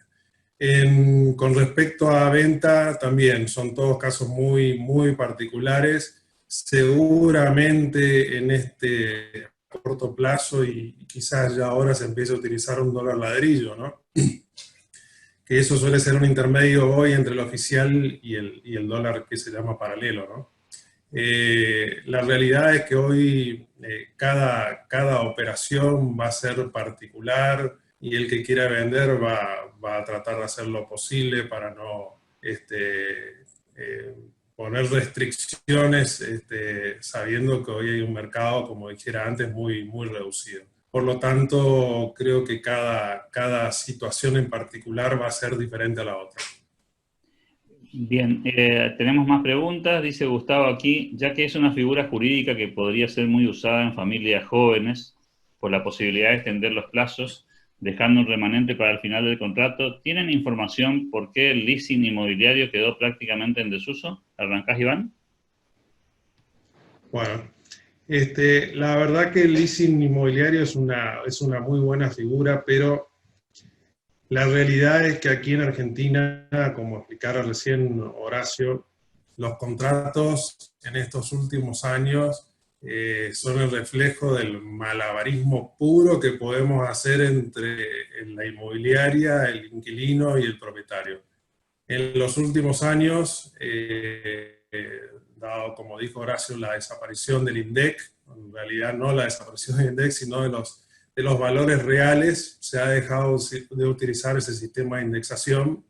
Con respecto a venta, también son todos casos muy, muy particulares. Seguramente en este corto plazo y quizás ya ahora se empiece a utilizar un dólar ladrillo, ¿no? Que eso suele ser un intermedio hoy entre el oficial y el dólar que se llama paralelo, ¿no? La realidad es que hoy cada operación va a ser particular y el que quiera vender va a tratar de hacer lo posible para no poner restricciones sabiendo que hoy hay un mercado, como dijera antes, muy, muy reducido. Por lo tanto, creo que cada situación en particular va a ser diferente a la otra. Bien, tenemos más preguntas. Dice Gustavo aquí, ya que es una figura jurídica que podría ser muy usada en familias jóvenes por la posibilidad de extender los plazos, dejando un remanente para el final del contrato, ¿tienen información por qué el leasing inmobiliario quedó prácticamente en desuso? ¿Arrancás, Iván? Bueno, la verdad que el leasing inmobiliario es una muy buena figura, pero la realidad es que aquí en Argentina, como explicara recién Horacio, los contratos en estos últimos años son el reflejo del malabarismo puro que podemos hacer entre la inmobiliaria, el inquilino y el propietario. En los últimos años, dado, como dijo Horacio, la desaparición del INDEC, en realidad no la desaparición del INDEC, sino de los valores reales, se ha dejado de utilizar ese sistema de indexación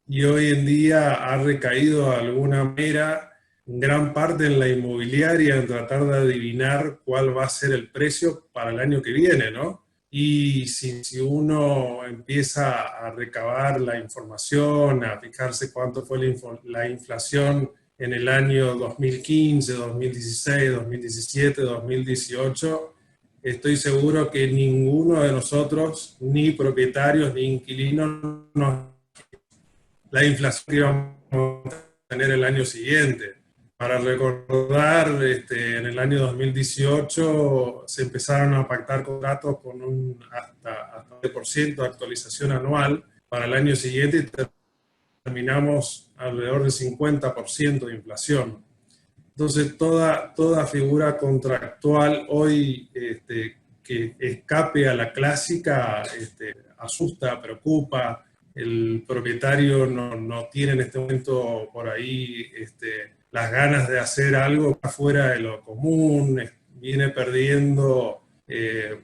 y hoy en día ha recaído de alguna manera gran parte en la inmobiliaria en tratar de adivinar cuál va a ser el precio para el año que viene, ¿no? Y si uno empieza a recabar la información, a fijarse cuánto fue la inflación en el año 2015, 2016, 2017, 2018, estoy seguro que ninguno de nosotros, ni propietarios ni inquilinos, la inflación que vamos a tener el año siguiente. Para recordar, en el año 2018 se empezaron a pactar contratos con hasta 20% de actualización anual para el año siguiente y terminamos alrededor del 50% de inflación. Entonces, toda figura contractual hoy que escape a la clásica asusta, preocupa. El propietario no tiene en este momento por ahí las ganas de hacer algo fuera de lo común, viene perdiendo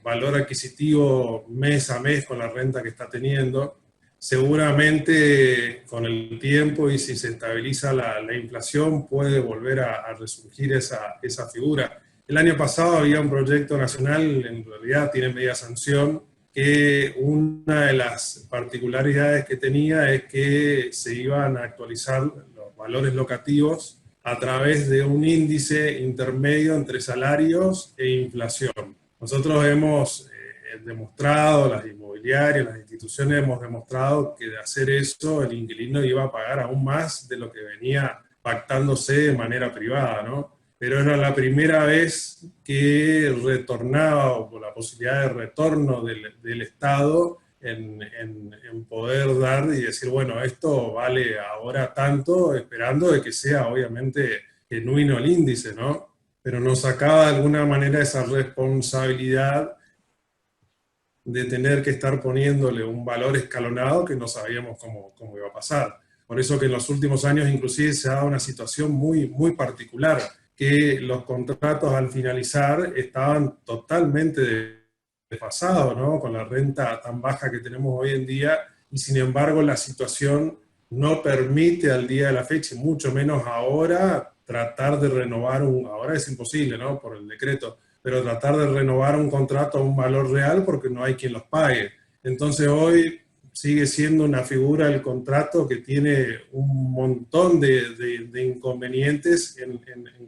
valor adquisitivo mes a mes con la renta que está teniendo. Seguramente con el tiempo y si se estabiliza la inflación puede volver a resurgir esa figura. El año pasado había un proyecto nacional, en realidad tiene media sanción, que una de las particularidades que tenía es que se iban a actualizar los valores locativos a través de un índice intermedio entre salarios e inflación. Nosotros hemos demostrado, las inmobiliarias, las instituciones hemos demostrado que de hacer eso el inquilino iba a pagar aún más de lo que venía pactándose de manera privada, ¿no? Pero era la primera vez que retornaba, o por la posibilidad de retorno del Estado en poder dar y decir, bueno, esto vale ahora tanto, esperando de que sea obviamente genuino el índice, ¿no? Pero nos sacaba de alguna manera esa responsabilidad de tener que estar poniéndole un valor escalonado que no sabíamos cómo iba a pasar. Por eso que en los últimos años inclusive se ha dado una situación muy, muy particular, que los contratos al finalizar estaban totalmente desfasados, ¿no? Con la renta tan baja que tenemos hoy en día, y sin embargo la situación no permite al día de la fecha, y mucho menos ahora, tratar de renovar ahora es imposible, ¿no? Por el decreto, pero tratar de renovar un contrato a un valor real porque no hay quien los pague. Entonces hoy sigue siendo una figura del contrato que tiene un montón de inconvenientes en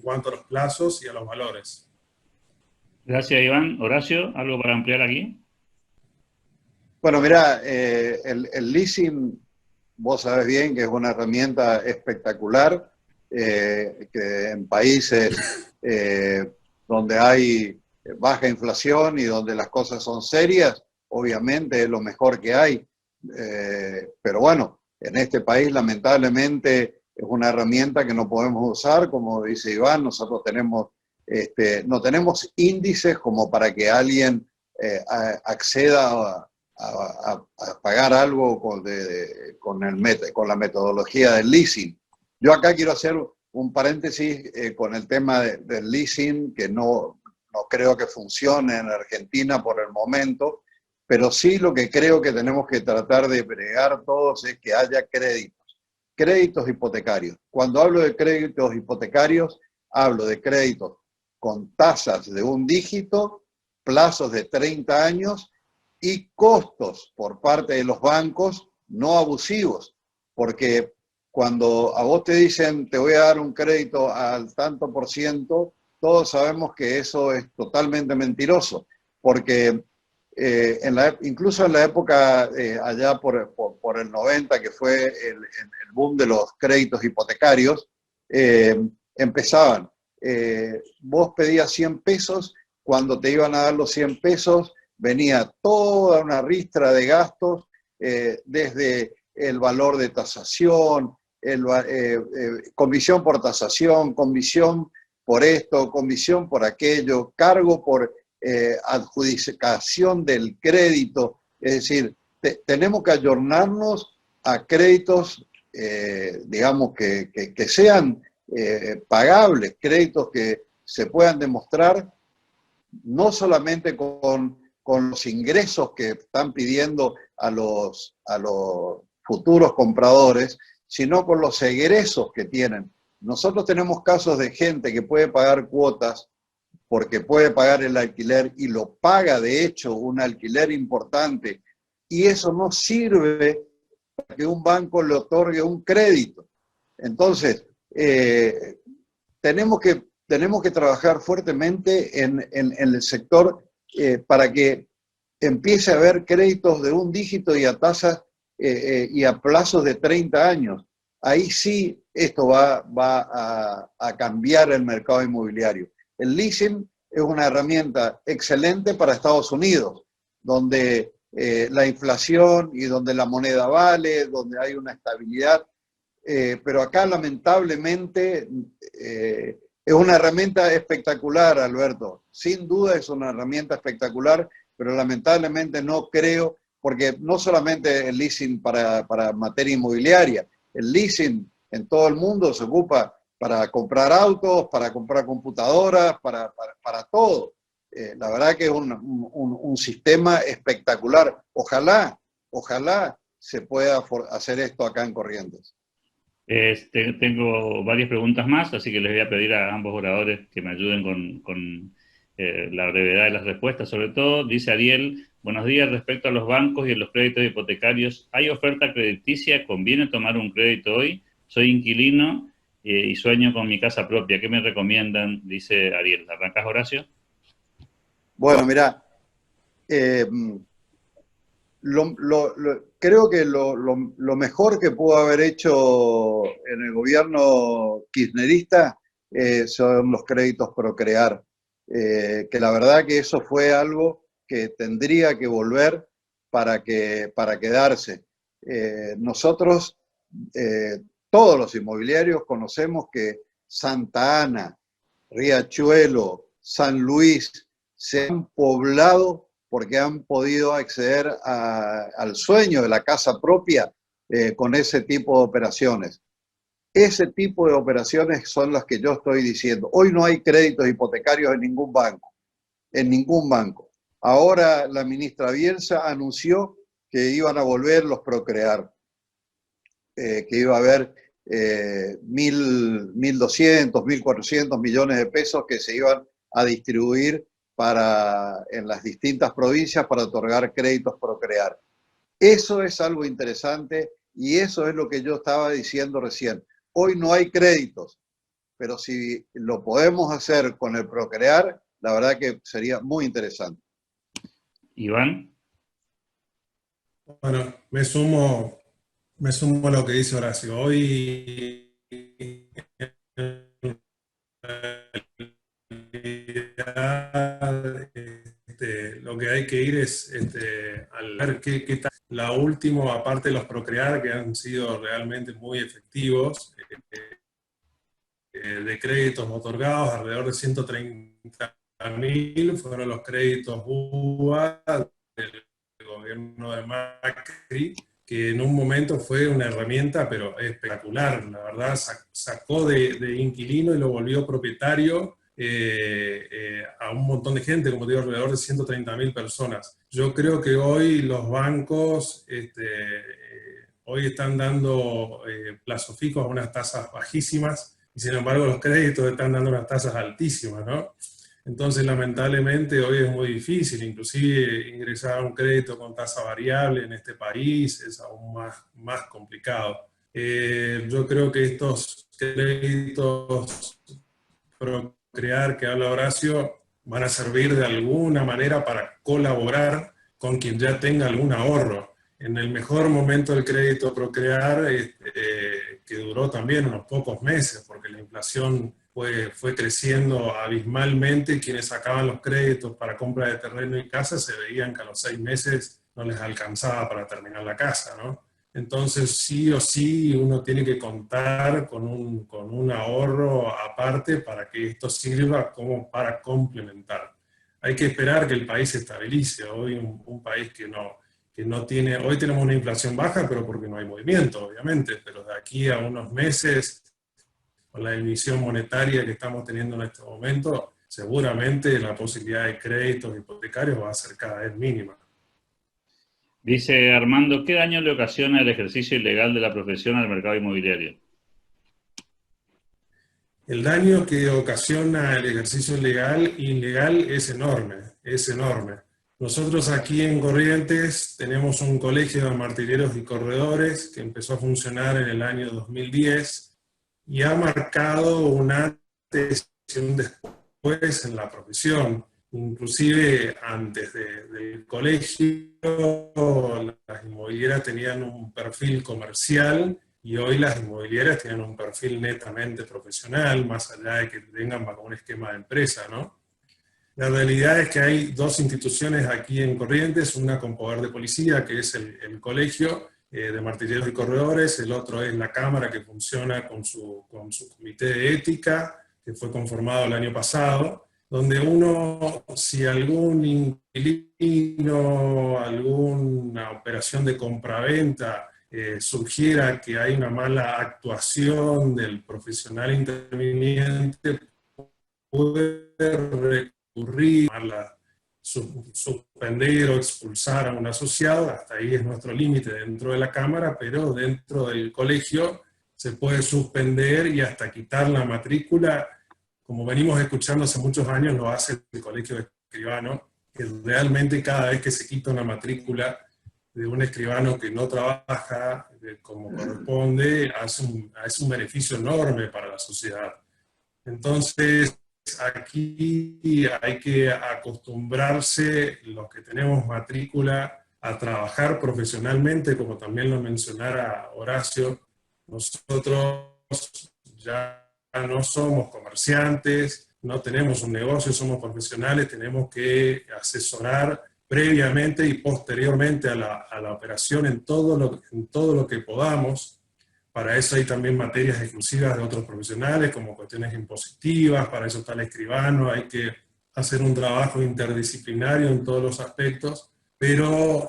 cuanto a los plazos y a los valores. Gracias, Iván. Horacio, ¿algo para ampliar aquí? Bueno, mira, el leasing, vos sabés bien que es una herramienta espectacular, que en países donde hay baja inflación y donde las cosas son serias, obviamente es lo mejor que hay. pero bueno, en este país lamentablemente es una herramienta que no podemos usar, como dice Iván, nosotros tenemos, no tenemos índices como para que alguien acceda a pagar algo con la metodología del leasing. Yo acá quiero hacer un paréntesis con el tema del leasing, que no creo que funcione en Argentina por el momento, pero sí lo que creo que tenemos que tratar de bregar todos es que haya créditos hipotecarios. Cuando hablo de créditos hipotecarios, hablo de créditos con tasas de un dígito, plazos de 30 años y costos por parte de los bancos no abusivos, porque cuando a vos te dicen te voy a dar un crédito al tanto por ciento, todos sabemos que eso es totalmente mentiroso, porque incluso en la época allá por el 90, que fue el boom de los créditos hipotecarios, empezaban, vos pedías 100 pesos, cuando te iban a dar los 100 pesos, venía toda una ristra de gastos, desde el valor de tasación, comisión por tasación, comisión por esto, comisión por aquello, cargo por adjudicación del crédito. Es decir, tenemos que ayornarnos a créditos, digamos, que sean pagables, créditos que se puedan demostrar no solamente con los ingresos que están pidiendo a los futuros compradores, sino con los egresos que tienen. Nosotros tenemos casos de gente que puede pagar cuotas porque puede pagar el alquiler y lo paga, de hecho, un alquiler importante, y eso no sirve para que un banco le otorgue un crédito. Entonces, tenemos que trabajar fuertemente en el sector para que empiece a haber créditos de un dígito y a tasas y a plazos de 30 años. Ahí sí esto va a cambiar el mercado inmobiliario. El leasing es una herramienta excelente para Estados Unidos, donde la inflación y donde la moneda vale, donde hay una estabilidad, pero acá lamentablemente es una herramienta espectacular, Alberto. Sin duda es una herramienta espectacular, pero lamentablemente no creo, porque no solamente el leasing para materia inmobiliaria, el leasing en todo el mundo se ocupa para comprar autos, para comprar computadoras, para todo. La verdad que es un sistema espectacular. Ojalá se pueda hacer esto acá en Corrientes. Tengo varias preguntas más, así que les voy a pedir a ambos oradores que me ayuden con la brevedad de las respuestas. Sobre todo, dice Ariel, buenos días, respecto a los bancos y a los créditos hipotecarios, ¿hay oferta crediticia? ¿Conviene tomar un crédito hoy? Soy inquilino y sueño con mi casa propia. ¿Qué me recomiendan? Dice Ariel. ¿Arrancás, Horacio? Bueno, mira, creo que lo mejor que pudo haber hecho en el gobierno kirchnerista son los créditos Procrear, que la verdad que eso fue algo que tendría que volver para quedarse. Nosotros, todos los inmobiliarios, conocemos que Santa Ana, Riachuelo, San Luis se han poblado porque han podido acceder al sueño de la casa propia con ese tipo de operaciones. Ese tipo de operaciones son las que yo estoy diciendo. Hoy no hay créditos hipotecarios en ningún banco, Ahora la ministra Bielsa anunció que iban a volver los Procrear, que iba a haber 1.200, 1.400 millones de pesos que se iban a distribuir en las distintas provincias para otorgar créditos Procrear. Eso es algo interesante y eso es lo que yo estaba diciendo recién. Hoy no hay créditos, pero si lo podemos hacer con el Procrear, la verdad que sería muy interesante. Iván. Bueno, me sumo a lo que dice Horacio. Hoy lo que hay que ir es al ver qué tal la última, aparte de los Procrear, que han sido realmente muy efectivos, de créditos otorgados, alrededor de 130.000 fueron los créditos UBA del gobierno de Macri, que en un momento fue una herramienta, pero espectacular, la verdad, sacó de inquilino y lo volvió propietario a un montón de gente, como digo, alrededor de 130.000 personas. Yo creo que hoy los bancos hoy están dando plazos fijos a unas tasas bajísimas, y sin embargo los créditos están dando unas tasas altísimas, ¿no? Entonces, lamentablemente, hoy es muy difícil, inclusive ingresar a un crédito con tasa variable en este país es aún más complicado. Yo creo que estos créditos Procrear que habla Horacio van a servir de alguna manera para colaborar con quien ya tenga algún ahorro. En el mejor momento del crédito Procrear, que duró también unos pocos meses, porque la inflación fue creciendo abismalmente, quienes sacaban los créditos para compra de terreno y casa se veían que a los 6 meses no les alcanzaba para terminar la casa, ¿no? Entonces, sí o sí, uno tiene que contar con un ahorro aparte para que esto sirva como para complementar. Hay que esperar que el país se estabilice. Hoy un país que no tiene, hoy tenemos una inflación baja, pero porque no hay movimiento, obviamente, pero de aquí a unos meses, con la emisión monetaria que estamos teniendo en este momento, seguramente la posibilidad de créditos hipotecarios va a ser cada vez mínima. Dice Armando, ¿qué daño le ocasiona el ejercicio ilegal de la profesión al mercado inmobiliario? El daño que ocasiona el ejercicio ilegal es enorme, es enorme. Nosotros aquí en Corrientes tenemos un colegio de martilleros y corredores que empezó a funcionar en el año 2010 y ha marcado un antes y un después en la profesión. Inclusive antes del colegio, las inmobiliarias tenían un perfil comercial y hoy las inmobiliarias tienen un perfil netamente profesional, más allá de que tengan bajo un esquema de empresa, ¿no? La realidad es que hay dos instituciones aquí en Corrientes, una con poder de policía, que es el colegio de martilleros y corredores, el otro es la Cámara, que funciona con su comité de ética, que fue conformado el año pasado, donde uno, si algún inquilino, alguna operación de compraventa surgiera que hay una mala actuación del profesional interviniente, puede recurrir a suspender o expulsar a un asociado. Hasta ahí es nuestro límite dentro de la Cámara, pero dentro del colegio se puede suspender y hasta quitar la matrícula. Como venimos escuchando hace muchos años, lo hace el Colegio de Escribanos, que realmente cada vez que se quita una matrícula de un escribano que no trabaja como corresponde, hace un beneficio enorme para la sociedad. Entonces, aquí hay que acostumbrarse, los que tenemos matrícula, a trabajar profesionalmente, como también lo mencionara Horacio. Nosotros ya no somos comerciantes, no tenemos un negocio, somos profesionales, tenemos que asesorar previamente y posteriormente a la operación en todo lo que podamos. Para eso hay también materias exclusivas de otros profesionales, como cuestiones impositivas, para eso está el escribano, hay que hacer un trabajo interdisciplinario en todos los aspectos, pero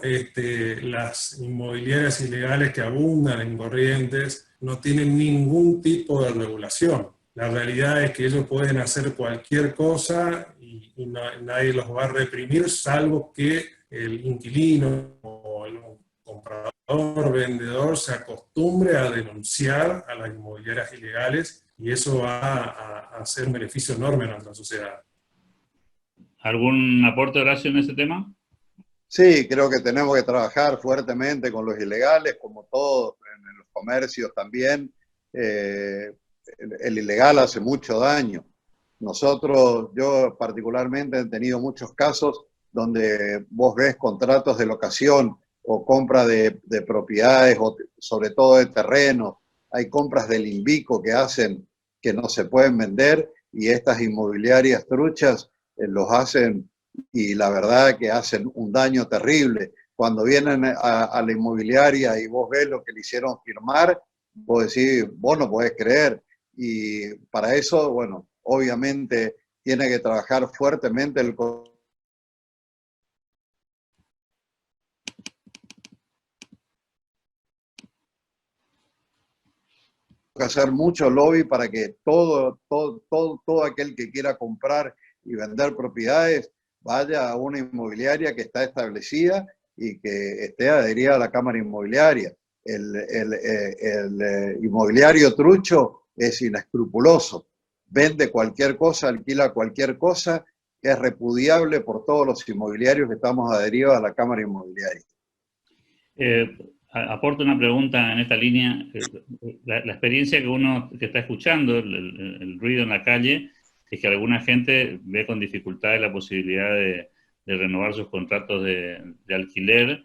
las inmobiliarias ilegales que abundan en Corrientes no tienen ningún tipo de regulación. La realidad es que ellos pueden hacer cualquier cosa y nadie los va a reprimir, salvo que el inquilino o el comprador, vendedor, se acostumbre a denunciar a las inmobiliarias ilegales, y eso va a hacer un beneficio enorme a nuestra sociedad. ¿Algún aporte, Horacio, en ese tema? Sí, creo que tenemos que trabajar fuertemente con los ilegales, como todos, en los comercios también. El ilegal hace mucho daño. Yo particularmente he tenido muchos casos donde vos ves contratos de locación o compra de propiedades, o sobre todo de terrenos. Hay compras del Invico que hacen que no se pueden vender, y estas inmobiliarias truchas los hacen, y la verdad que hacen un daño terrible, cuando vienen a la inmobiliaria y vos ves lo que le hicieron firmar, vos decís, vos no podés creer. Y para eso, bueno, obviamente tiene que trabajar fuertemente el que hacer mucho lobby para que todo aquel que quiera comprar y vender propiedades vaya a una inmobiliaria que está establecida y que esté adherida a la Cámara Inmobiliaria. El inmobiliario trucho es inescrupuloso, vende cualquier cosa, alquila cualquier cosa, es repudiable por todos los inmobiliarios que estamos adheridos a la Cámara Inmobiliaria. Aporto una pregunta en esta línea. La experiencia que uno que está escuchando, el ruido en la calle, es que alguna gente ve con dificultades la posibilidad de renovar sus contratos de alquiler,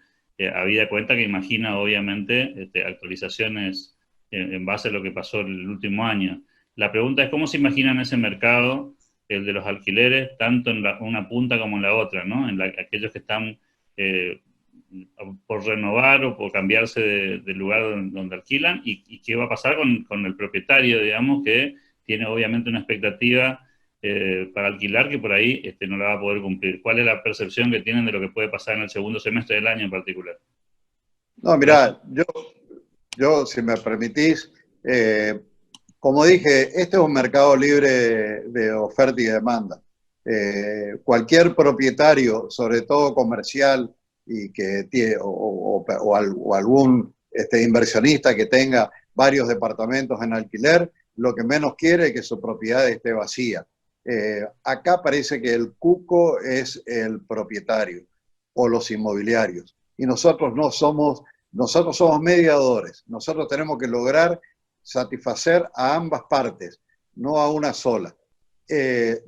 habida cuenta que imagina, obviamente, actualizaciones en base a lo que pasó el último año. La pregunta es, ¿cómo se imaginan ese mercado, el de los alquileres, tanto en una punta como en la otra, ¿no? Aquellos que están por renovar o por cambiarse del lugar donde alquilan, y qué va a pasar con el propietario, digamos, que tiene obviamente una expectativa para alquilar que por ahí no la va a poder cumplir. ¿Cuál es la percepción que tienen de lo que puede pasar en el segundo semestre del año en particular? No, mirá, yo si me permitís, como dije, este es un mercado libre de oferta y demanda. Cualquier propietario, sobre todo comercial, y que tiene, o algún inversionista que tenga varios departamentos en alquiler, lo que menos quiere es que su propiedad esté vacía. Acá parece que el cuco es el propietario o los inmobiliarios, y nosotros no somos, nosotros somos mediadores. Nosotros tenemos que lograr satisfacer a ambas partes, no a una sola. El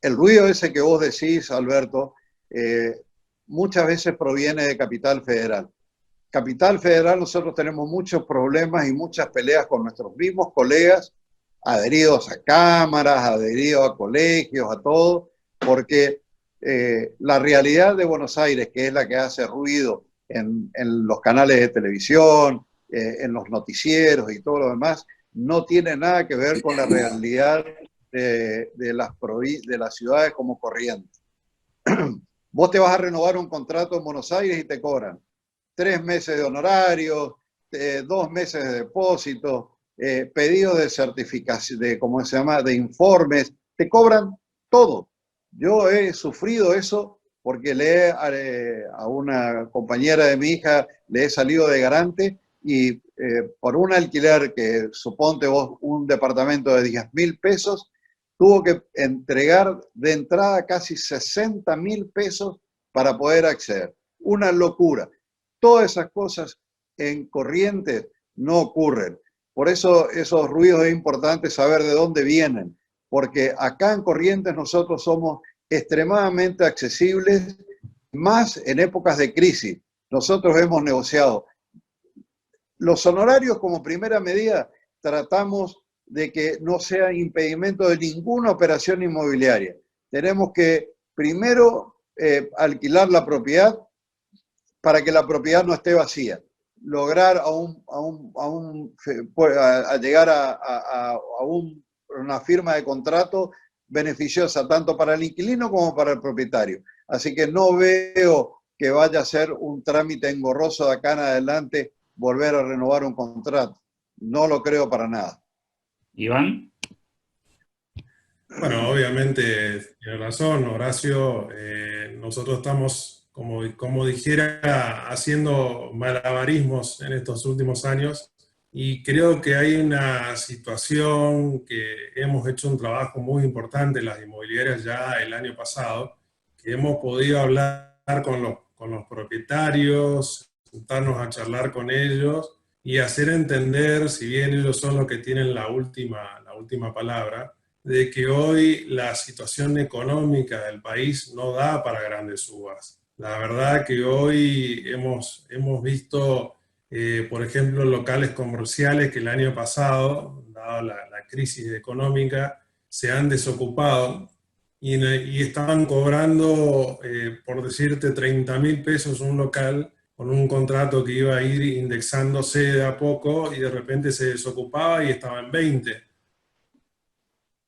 ruido ese que vos decís, Alberto, muchas veces proviene de Capital Federal. Capital Federal, nosotros tenemos muchos problemas y muchas peleas con nuestros mismos colegas, adheridos a cámaras, adheridos a colegios, a todo, porque la realidad de Buenos Aires, que es la que hace ruido en los canales de televisión, en los noticieros y todo lo demás, no tiene nada que ver con la realidad de las ciudades como Corrientes. Vos te vas a renovar un contrato en Buenos Aires y te cobran 3 meses de honorarios, 2 meses de depósito, pedidos de certificación, de informes, te cobran todo. Yo he sufrido eso porque a una compañera de mi hija le he salido de garante y por un alquiler que suponte vos un departamento de 10.000 pesos, tuvo que entregar de entrada casi 60.000 pesos para poder acceder. Una locura. Todas esas cosas en Corrientes no ocurren. Por eso esos ruidos es importante saber de dónde vienen, porque acá en Corrientes nosotros somos extremadamente accesibles, más en épocas de crisis. Nosotros hemos negociado los honorarios como primera medida, tratamos de que no sea impedimento de ninguna operación inmobiliaria. Tenemos que primero alquilar la propiedad para que la propiedad no esté vacía. Lograr llegar a una firma de contrato beneficiosa tanto para el inquilino como para el propietario. Así que no veo que vaya a ser un trámite engorroso de acá en adelante volver a renovar un contrato. No lo creo para nada. Iván. Bueno, obviamente tiene razón, Horacio. Nosotros estamos, como dijera, haciendo malabarismos en estos últimos años, y creo que hay una situación que hemos hecho un trabajo muy importante en las inmobiliarias ya el año pasado, que hemos podido hablar con los propietarios, sentarnos a charlar con ellos y hacer entender, si bien ellos son los que tienen la última palabra, de que hoy la situación económica del país no da para grandes subas. La verdad que hoy hemos visto, por ejemplo, locales comerciales que el año pasado, dada la crisis económica, se han desocupado y estaban cobrando, por decirte, 30.000 pesos un local con un contrato que iba a ir indexándose de a poco y de repente se desocupaba y estaba en 20.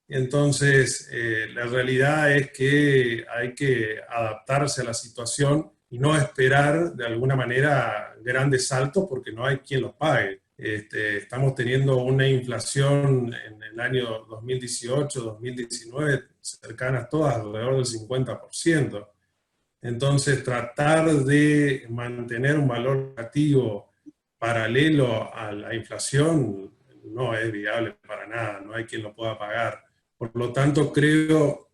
Entonces, la realidad es que hay que adaptarse a la situación y no esperar de alguna manera grandes saltos porque no hay quien los pague. Estamos teniendo una inflación en el año 2018, 2019, cercanas todas alrededor del 50%. Entonces, tratar de mantener un valor activo paralelo a la inflación no es viable para nada, no hay quien lo pueda pagar. Por lo tanto, creo,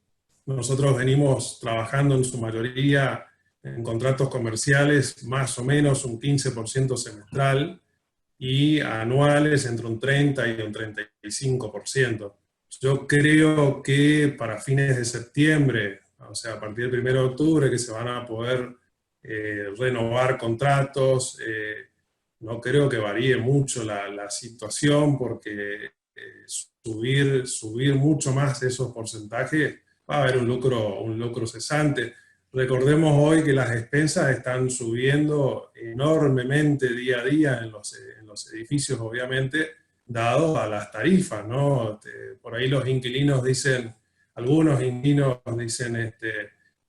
nosotros venimos trabajando en su mayoría en contratos comerciales más o menos un 15% semestral y anuales entre un 30 y un 35%. Yo creo que para fines de septiembre, o sea, a partir del 1 de octubre, que se van a poder renovar contratos, no creo que varíe mucho la situación porque subir mucho más esos porcentajes va a haber un lucro cesante. Recordemos hoy que las expensas están subiendo enormemente día a día en los edificios, obviamente, dado a las tarifas, ¿no? Por ahí los inquilinos dicen, algunos inquilinos dicen,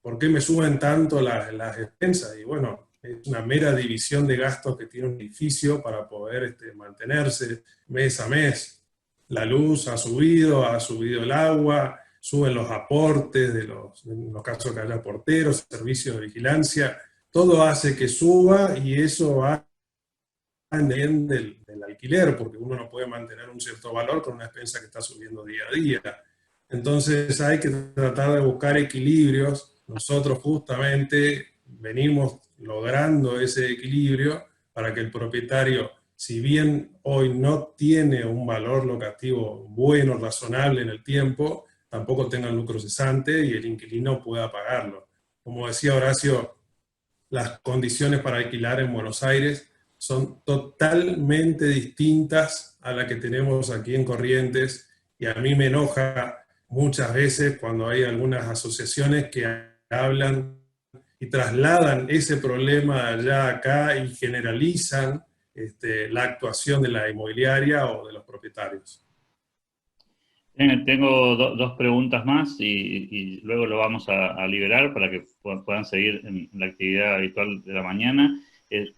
¿por qué me suben tanto las expensas? Y bueno, es una mera división de gastos que tiene un edificio para poder mantenerse mes a mes. La luz ha subido el agua, suben los aportes en los casos que haya porteros, servicios de vigilancia, todo hace que suba y eso va bien del alquiler, porque uno no puede mantener un cierto valor con una expensa que está subiendo día a día. Entonces hay que tratar de buscar equilibrios. Nosotros justamente venimos logrando ese equilibrio para que el propietario, si bien hoy no tiene un valor locativo bueno, razonable en el tiempo, tampoco tenga un lucro cesante y el inquilino pueda pagarlo. Como decía Horacio, las condiciones para alquilar en Buenos Aires son totalmente distintas a las que tenemos aquí en Corrientes, y a mí me enoja muchas veces cuando hay algunas asociaciones que hablan y trasladan ese problema allá acá y generalizan la actuación de la inmobiliaria o de los propietarios. Tengo dos preguntas más y luego lo vamos a liberar para que puedan seguir en la actividad habitual de la mañana.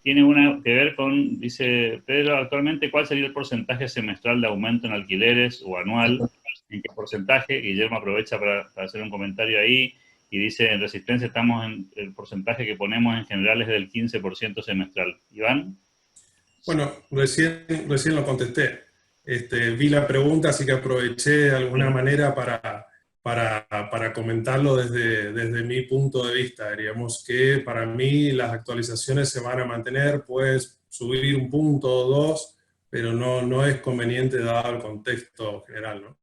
Tiene una que ver con, dice Pedro, actualmente, ¿cuál sería el porcentaje semestral de aumento en alquileres o anual? ¿En qué porcentaje? Guillermo aprovecha para hacer un comentario ahí y dice, en Resistencia estamos en el porcentaje que ponemos en general es del 15% semestral. ¿Iván? Bueno, recién lo contesté. Vi la pregunta, así que aproveché de alguna manera para comentarlo desde mi punto de vista. Diríamos que para mí las actualizaciones se van a mantener, puedes subir un punto o dos, pero no es conveniente dado el contexto general, ¿no?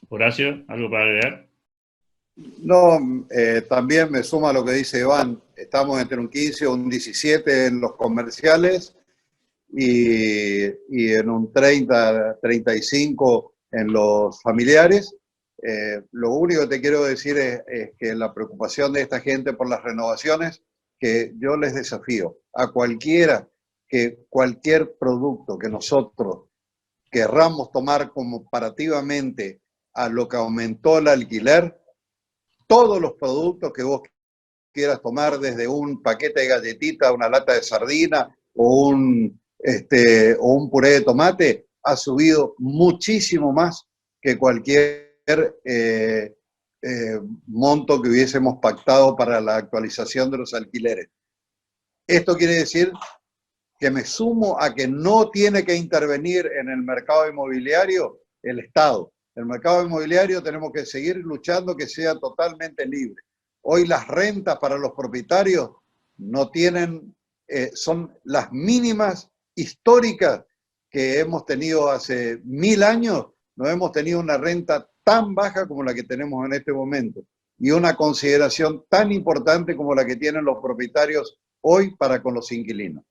Horacio, ¿algo para agregar? No, también me suma lo que dice Iván. Estamos entre un 15 o un 17 en los comerciales y en un 30, 35 en los familiares. Lo único que te quiero decir es que la preocupación de esta gente por las renovaciones, que yo les desafío a cualquiera, que cualquier producto que nosotros querramos tomar comparativamente a lo que aumentó el alquiler, todos los productos que vos quieras tomar, desde un paquete de galletita, una lata de sardina o un puré de tomate, ha subido muchísimo más que cualquier monto que hubiésemos pactado para la actualización de los alquileres. Esto quiere decir que me sumo a que no tiene que intervenir en el mercado inmobiliario el Estado. El mercado inmobiliario tenemos que seguir luchando que sea totalmente libre. Hoy las rentas para los propietarios no tienen, son las mínimas históricas que hemos tenido hace 1000 años. No hemos tenido una renta tan baja como la que tenemos en este momento y una consideración tan importante como la que tienen los propietarios hoy para con los inquilinos.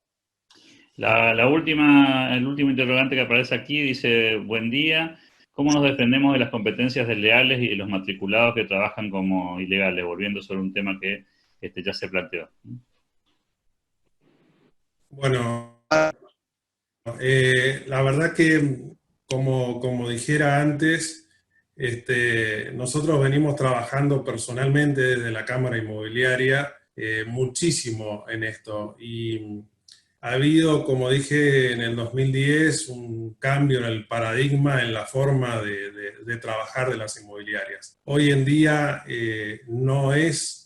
El último interrogante que aparece aquí dice, buen día, ¿Cómo nos defendemos de las competencias desleales y de los matriculados que trabajan como ilegales? Volviendo sobre un tema que ya se planteó. Bueno, la verdad que, como dijera antes, nosotros venimos trabajando personalmente desde la Cámara Inmobiliaria muchísimo en esto. Y ha habido, como dije, en el 2010 un cambio en el paradigma, en la forma de trabajar de las inmobiliarias. Hoy en día no es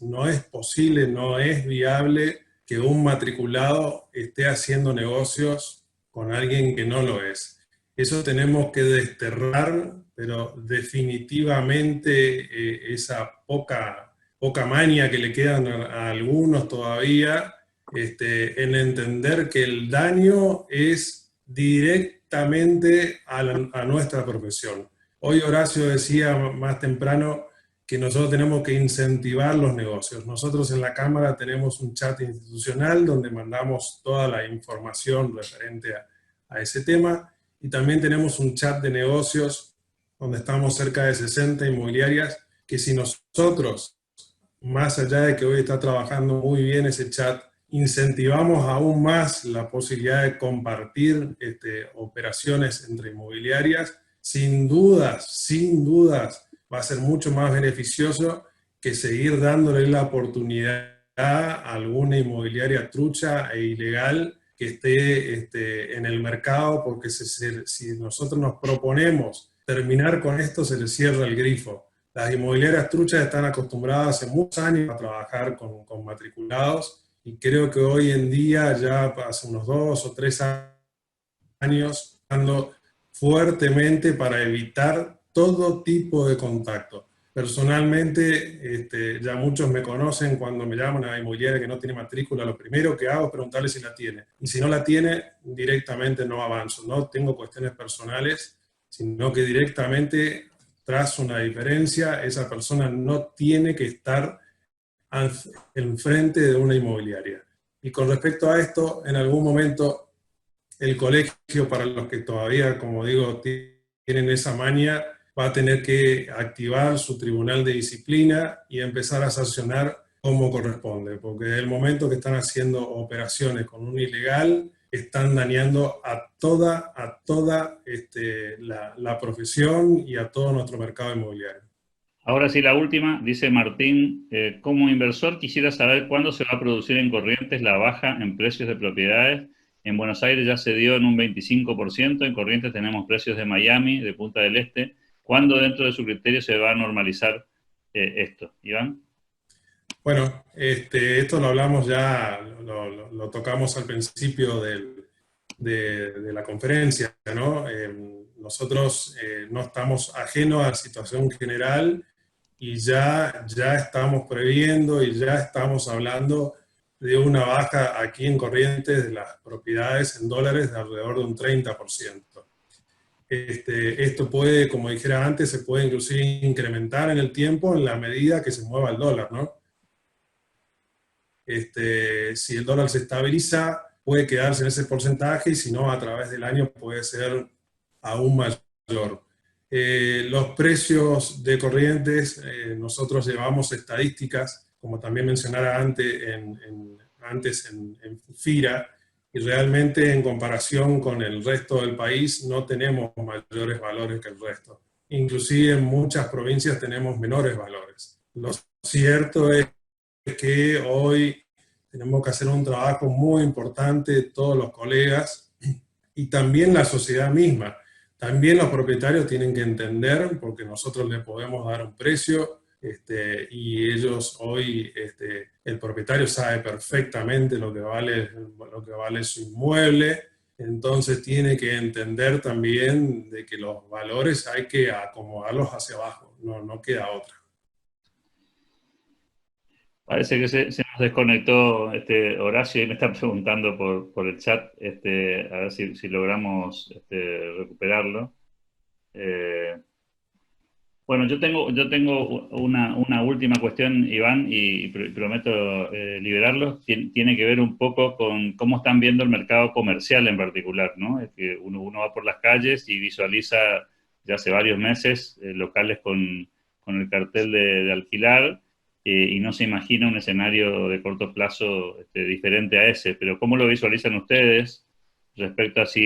posible, no es viable que un matriculado esté haciendo negocios con alguien que no lo es. Eso tenemos que desterrar, pero definitivamente esa poca maña que le quedan a algunos todavía, en entender que el daño es directamente a nuestra profesión. Hoy Horacio decía más temprano que nosotros tenemos que incentivar los negocios. Nosotros en la Cámara tenemos un chat institucional donde mandamos toda la información referente a ese tema, y también tenemos un chat de negocios donde estamos cerca de 60 inmobiliarias, que si nosotros, más allá de que hoy está trabajando muy bien ese chat, incentivamos aún más la posibilidad de compartir operaciones entre inmobiliarias, sin dudas, va a ser mucho más beneficioso que seguir dándole la oportunidad a alguna inmobiliaria trucha e ilegal que esté en el mercado, porque si nosotros nos proponemos terminar con esto, se le cierra el grifo. Las inmobiliarias truchas están acostumbradas hace muchos años a trabajar con matriculados, y creo que hoy en día, ya hace unos 2 o 3 años, trabajando fuertemente para evitar todo tipo de contacto. Personalmente, ya muchos me conocen, cuando me llaman a la inmobiliaria que no tiene matrícula, lo primero que hago es preguntarle si la tiene. Y si no la tiene, directamente no avanzo. No tengo cuestiones personales, sino que directamente trazo una diferencia. Esa persona no tiene que estar enfrente de una inmobiliaria. Y con respecto a esto, en algún momento el colegio, para los que todavía, como digo, tienen esa maña, va a tener que activar su tribunal de disciplina y empezar a sancionar como corresponde, porque desde el momento que están haciendo operaciones con un ilegal, están dañando a toda la profesión y a todo nuestro mercado inmobiliario. Ahora sí, la última, dice Martín, como inversor quisiera saber cuándo se va a producir en Corrientes la baja en precios de propiedades. En Buenos Aires ya se dio en un 25%, en Corrientes tenemos precios de Miami, de Punta del Este. ¿Cuándo dentro de su criterio se va a normalizar esto? Iván. Bueno, esto lo hablamos ya, lo tocamos al principio de la conferencia, ¿no? Nosotros no estamos ajenos a la situación general, y ya estamos previendo y ya estamos hablando de una baja aquí en Corrientes de las propiedades en dólares de alrededor de un 30%. Esto puede, como dijera antes, se puede inclusive incrementar en el tiempo en la medida que se mueva el dólar, ¿no? Si el dólar se estabiliza, puede quedarse en ese porcentaje, y si no, a través del año puede ser aún mayor. Los precios de Corrientes, nosotros llevamos estadísticas, como también mencionara antes en FIRA, y realmente en comparación con el resto del país no tenemos mayores valores que el resto. Inclusive en muchas provincias tenemos menores valores. Lo cierto es que hoy tenemos que hacer un trabajo muy importante, todos los colegas, y también la sociedad misma. También los propietarios tienen que entender, porque nosotros le podemos dar un precio, y ellos hoy, el propietario sabe perfectamente lo que vale su inmueble. Entonces tiene que entender también de que los valores hay que acomodarlos hacia abajo, no queda otra. Parece que se nos desconectó Horacio y me está preguntando por el chat, a ver si logramos recuperarlo. Bueno, yo tengo una última cuestión, Iván, y prometo liberarlos. Tiene que ver un poco con cómo están viendo el mercado comercial en particular, ¿no? Es que uno va por las calles y visualiza ya hace varios meses, locales con el cartel de alquilar, y no se imagina un escenario de corto plazo diferente a ese. Pero ¿cómo lo visualizan ustedes respecto a si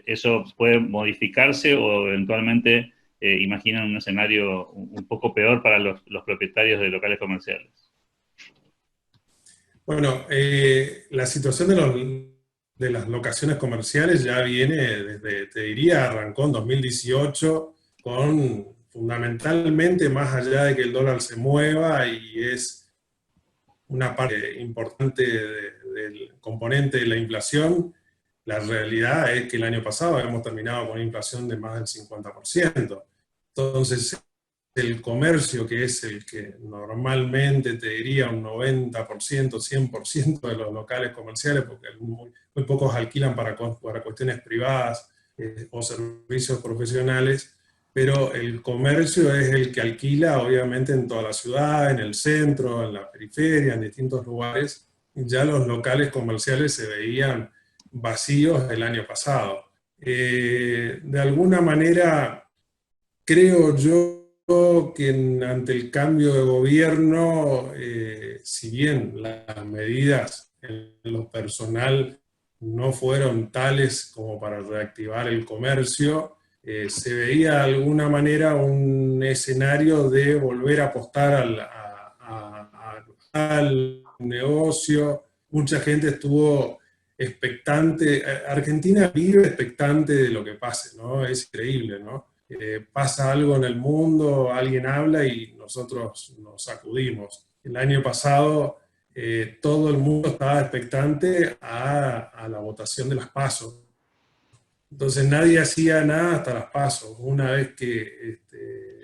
eso puede modificarse o eventualmente imaginan un escenario un poco peor para los propietarios de locales comerciales? Bueno, la situación de las locaciones comerciales ya viene desde, te diría, arrancó en 2018 con fundamentalmente, más allá de que el dólar se mueva y es una parte importante del componente de la inflación, la realidad es que el año pasado habíamos terminado con una inflación de más del 50%. Entonces, el comercio, que es el que normalmente te diría un 90%, 100% de los locales comerciales, porque muy pocos alquilan para cuestiones privadas o servicios profesionales, pero el comercio es el que alquila obviamente en toda la ciudad, en el centro, en la periferia, en distintos lugares. Ya los locales comerciales se veían vacíos el año pasado. De alguna manera, creo yo que ante el cambio de gobierno, si bien las medidas en lo personal no fueron tales como para reactivar el comercio, se veía de alguna manera un escenario de volver a apostar al negocio. Mucha gente estuvo expectante. Argentina vive expectante de lo que pase, ¿no? Es increíble, ¿no? Pasa algo en el mundo, alguien habla y nosotros nos sacudimos. El año pasado todo el mundo estaba expectante a la votación de las PASO. Entonces nadie hacía nada hasta las PASO. Una vez que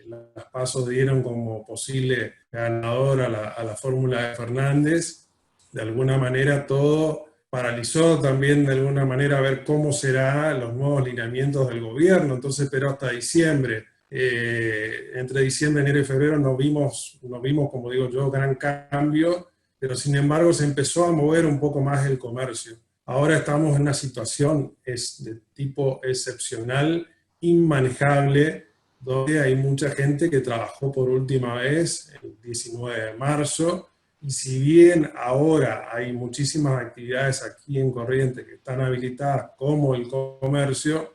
las PASO dieron como posible ganador a la fórmula de Fernández, de alguna manera todo paralizó también de alguna manera a ver cómo serán los nuevos lineamientos del gobierno. Entonces esperó hasta diciembre. Entre diciembre, enero y febrero no vimos, como digo yo, gran cambio, pero sin embargo se empezó a mover un poco más el comercio. Ahora estamos en una situación de tipo excepcional, inmanejable, donde hay mucha gente que trabajó por última vez el 19 de marzo, y si bien ahora hay muchísimas actividades aquí en Corrientes que están habilitadas, como el comercio,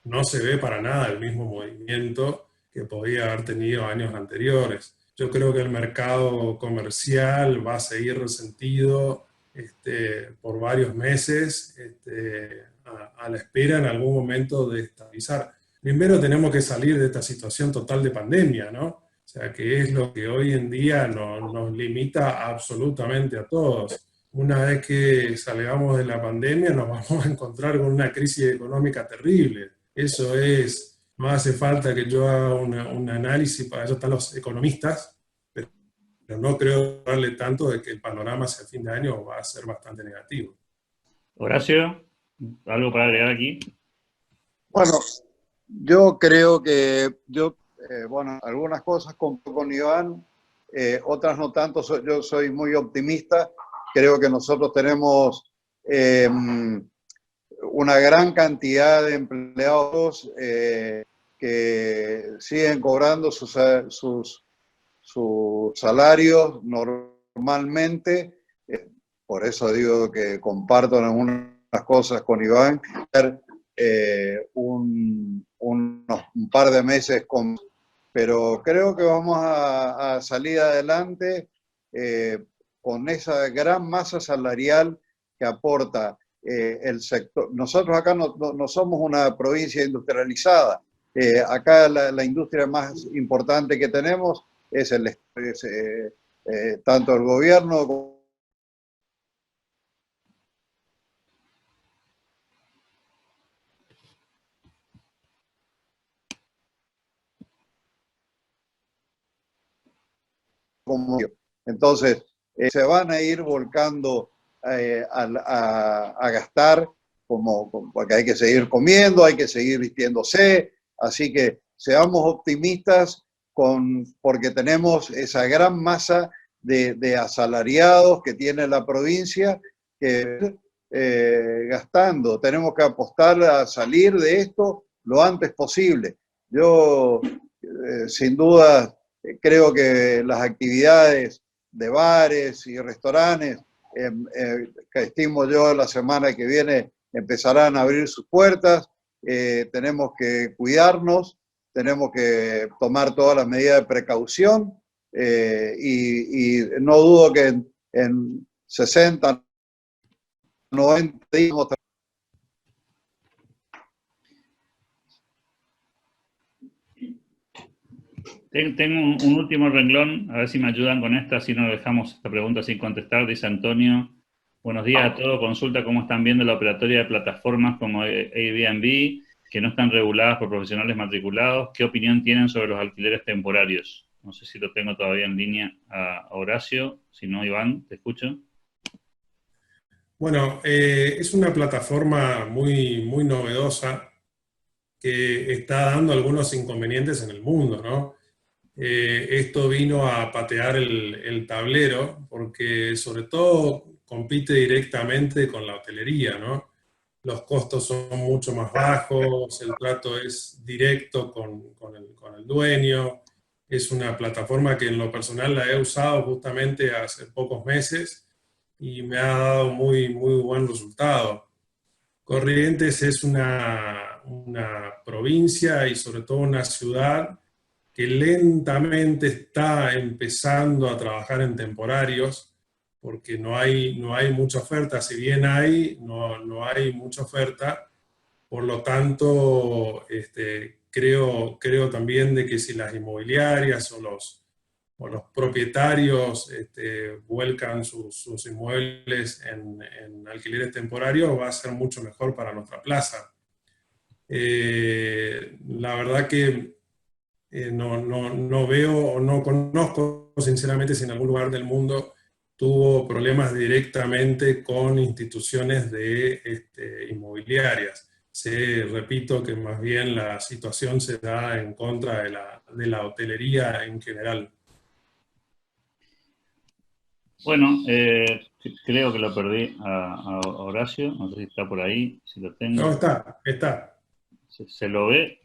no se ve para nada el mismo movimiento que podía haber tenido años anteriores. Yo creo que el mercado comercial va a seguir resentido por varios meses, a la espera en algún momento de estabilizar. Primero tenemos que salir de esta situación total de pandemia, ¿no? O sea, que es lo que hoy en día nos limita absolutamente a todos. Una vez que salgamos de la pandemia nos vamos a encontrar con una crisis económica terrible. Eso es, no hace falta que yo haga un análisis, para eso están los economistas, pero no creo darle tanto de que el panorama hacia el fin de año va a ser bastante negativo. Horacio, ¿algo para agregar aquí? Bueno, yo creo que bueno, algunas cosas con Iván, otras no tanto. Yo soy muy optimista. Creo que nosotros tenemos una gran cantidad de empleados que siguen cobrando sus salarios normalmente. Por eso digo que comparto algunas cosas con Iván. Un par de meses pero creo que vamos a salir adelante con esa gran masa salarial que aporta el sector. Nosotros acá no somos una provincia industrializada. Acá la industria más importante que tenemos es tanto el gobierno como yo. Entonces, se van a ir volcando a gastar, porque hay que seguir comiendo, hay que seguir vistiéndose, así que seamos optimistas porque tenemos esa gran masa de asalariados que tiene la provincia que gastando. Tenemos que apostar a salir de esto lo antes posible. Yo, sin duda, creo que las actividades de bares y restaurantes, que estimo yo la semana que viene, empezarán a abrir sus puertas. Tenemos que cuidarnos, tenemos que tomar todas las medidas de precaución, y no dudo que en 60, 90 días. Tengo un último renglón, a ver si me ayudan con esta, si no dejamos esta pregunta sin contestar. Dice Antonio, buenos días a todos, consulta cómo están viendo la operatoria de plataformas como Airbnb, que no están reguladas por profesionales matriculados. ¿Qué opinión tienen sobre los alquileres temporarios? No sé si lo tengo todavía en línea a Horacio, si no, Iván, te escucho. Bueno, es una plataforma muy novedosa que está dando algunos inconvenientes en el mundo, ¿no? Esto vino a patear el tablero porque sobre todo compite directamente con la hotelería, ¿no? Los costos son mucho más bajos, el trato es directo con el dueño. Es una plataforma que en lo personal la he usado justamente hace pocos meses y me ha dado muy buen resultado. Corrientes es una provincia y sobre todo una ciudad que lentamente está empezando a trabajar en temporarios, porque no hay mucha oferta. Si bien hay, no hay mucha oferta. Por lo tanto, creo también de que si las inmobiliarias o los propietarios vuelcan sus inmuebles en alquileres temporarios, va a ser mucho mejor para nuestra plaza. La verdad que no veo o no conozco sinceramente si en algún lugar del mundo tuvo problemas directamente con instituciones inmobiliarias. Repito que más bien la situación se da en contra de la hotelería en general. Bueno, creo que lo perdí a Horacio, no sé si está por ahí, si lo tengo. No, está. Se lo ve,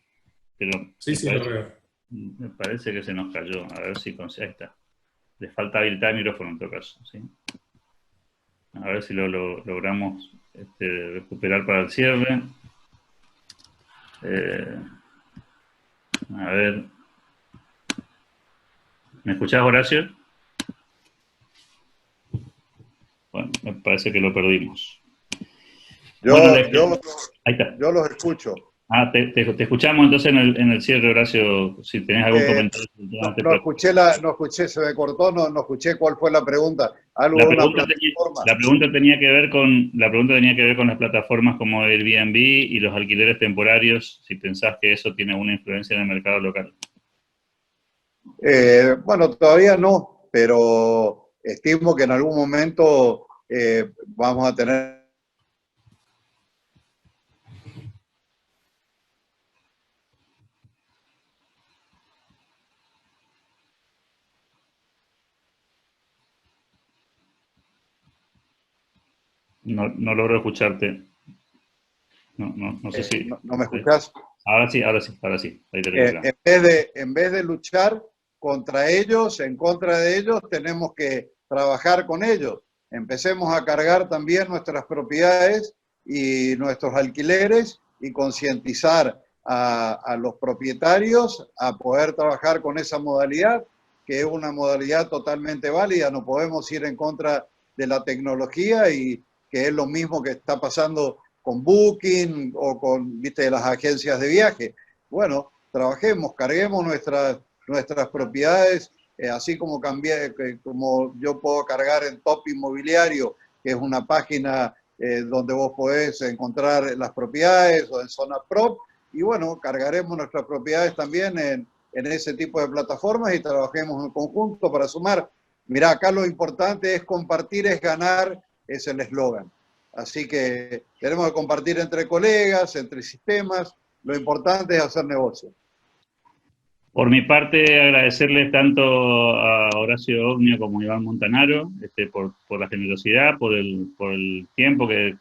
pero Sí, lo veo. Me parece que se nos cayó. A ver si ahí está. Le falta habilitar el micrófono en todo caso, ¿sí? A ver si lo logramos recuperar para el cierre. A ver. ¿Me escuchás, Horacio? Bueno, me parece que lo perdimos. Yo los escucho. Ah, te escuchamos entonces en el cierre, Horacio, si tenés algún comentario. No escuché, se me cortó, no escuché cuál fue la pregunta. La pregunta tenía que ver con las plataformas como Airbnb y los alquileres temporarios, si pensás que eso tiene alguna influencia en el mercado local. Bueno, todavía no, pero estimo que en algún momento vamos a tener. No logro escucharte. No sé si... ¿No me escuchás? Ahora sí. Ahí te en vez de luchar contra ellos, en contra de ellos, tenemos que trabajar con ellos. Empecemos a cargar también nuestras propiedades y nuestros alquileres y concientizar a los propietarios a poder trabajar con esa modalidad, que es una modalidad totalmente válida. No podemos ir en contra de la tecnología, y que es lo mismo que está pasando con Booking o con las agencias de viaje. Bueno, trabajemos, carguemos nuestras propiedades, así como yo puedo cargar en Top Inmobiliario, que es una página donde vos podés encontrar las propiedades, o en Zona Prop, y bueno, cargaremos nuestras propiedades también en ese tipo de plataformas y trabajemos en conjunto para sumar. Mirá, acá lo importante es compartir, es ganar, es el eslogan. Así que tenemos que compartir entre colegas, entre sistemas. Lo importante es hacer negocio. Por mi parte, agradecerles tanto a Horacio Ognio como a Iván Montanaro por la generosidad, por el tiempo que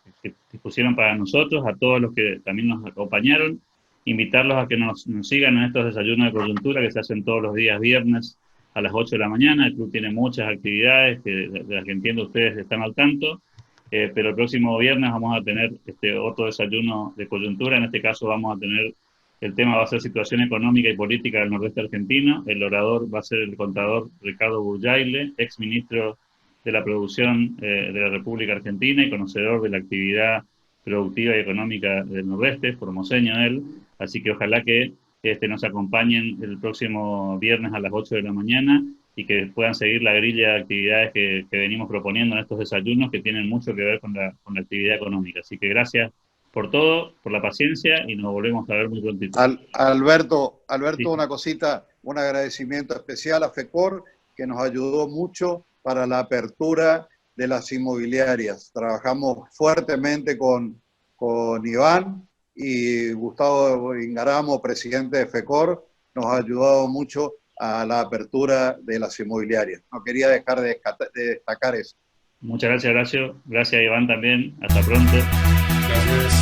dispusieron para nosotros, a todos los que también nos acompañaron. invitarlos a que nos sigan en estos desayunos de coyuntura que se hacen todos los días viernes a las 8 de la mañana. El club tiene muchas actividades de las que entiendo ustedes están al tanto, pero el próximo viernes vamos a tener otro desayuno de coyuntura. En este caso vamos a tener, el tema va a ser situación económica y política del nordeste argentino. El orador va a ser el contador Ricardo Burjaile, ex ministro de la Producción de la República Argentina y conocedor de la actividad productiva y económica del nordeste, formoseño él. Así que ojalá que nos acompañen el próximo viernes a las 8 de la mañana y que puedan seguir la grilla de actividades que venimos proponiendo en estos desayunos que tienen mucho que ver con la actividad económica. Así que gracias por todo, por la paciencia y nos volvemos a ver muy prontito. Alberto, sí. Sí. Una cosita, un agradecimiento especial a FECOR que nos ayudó mucho para la apertura de las inmobiliarias. Trabajamos fuertemente con Iván y Gustavo Ingaramo, presidente de FECOR, nos ha ayudado mucho a la apertura de las inmobiliarias. No quería dejar de destacar eso. Muchas gracias, Horacio. Gracias, Iván, también. Hasta pronto. Gracias.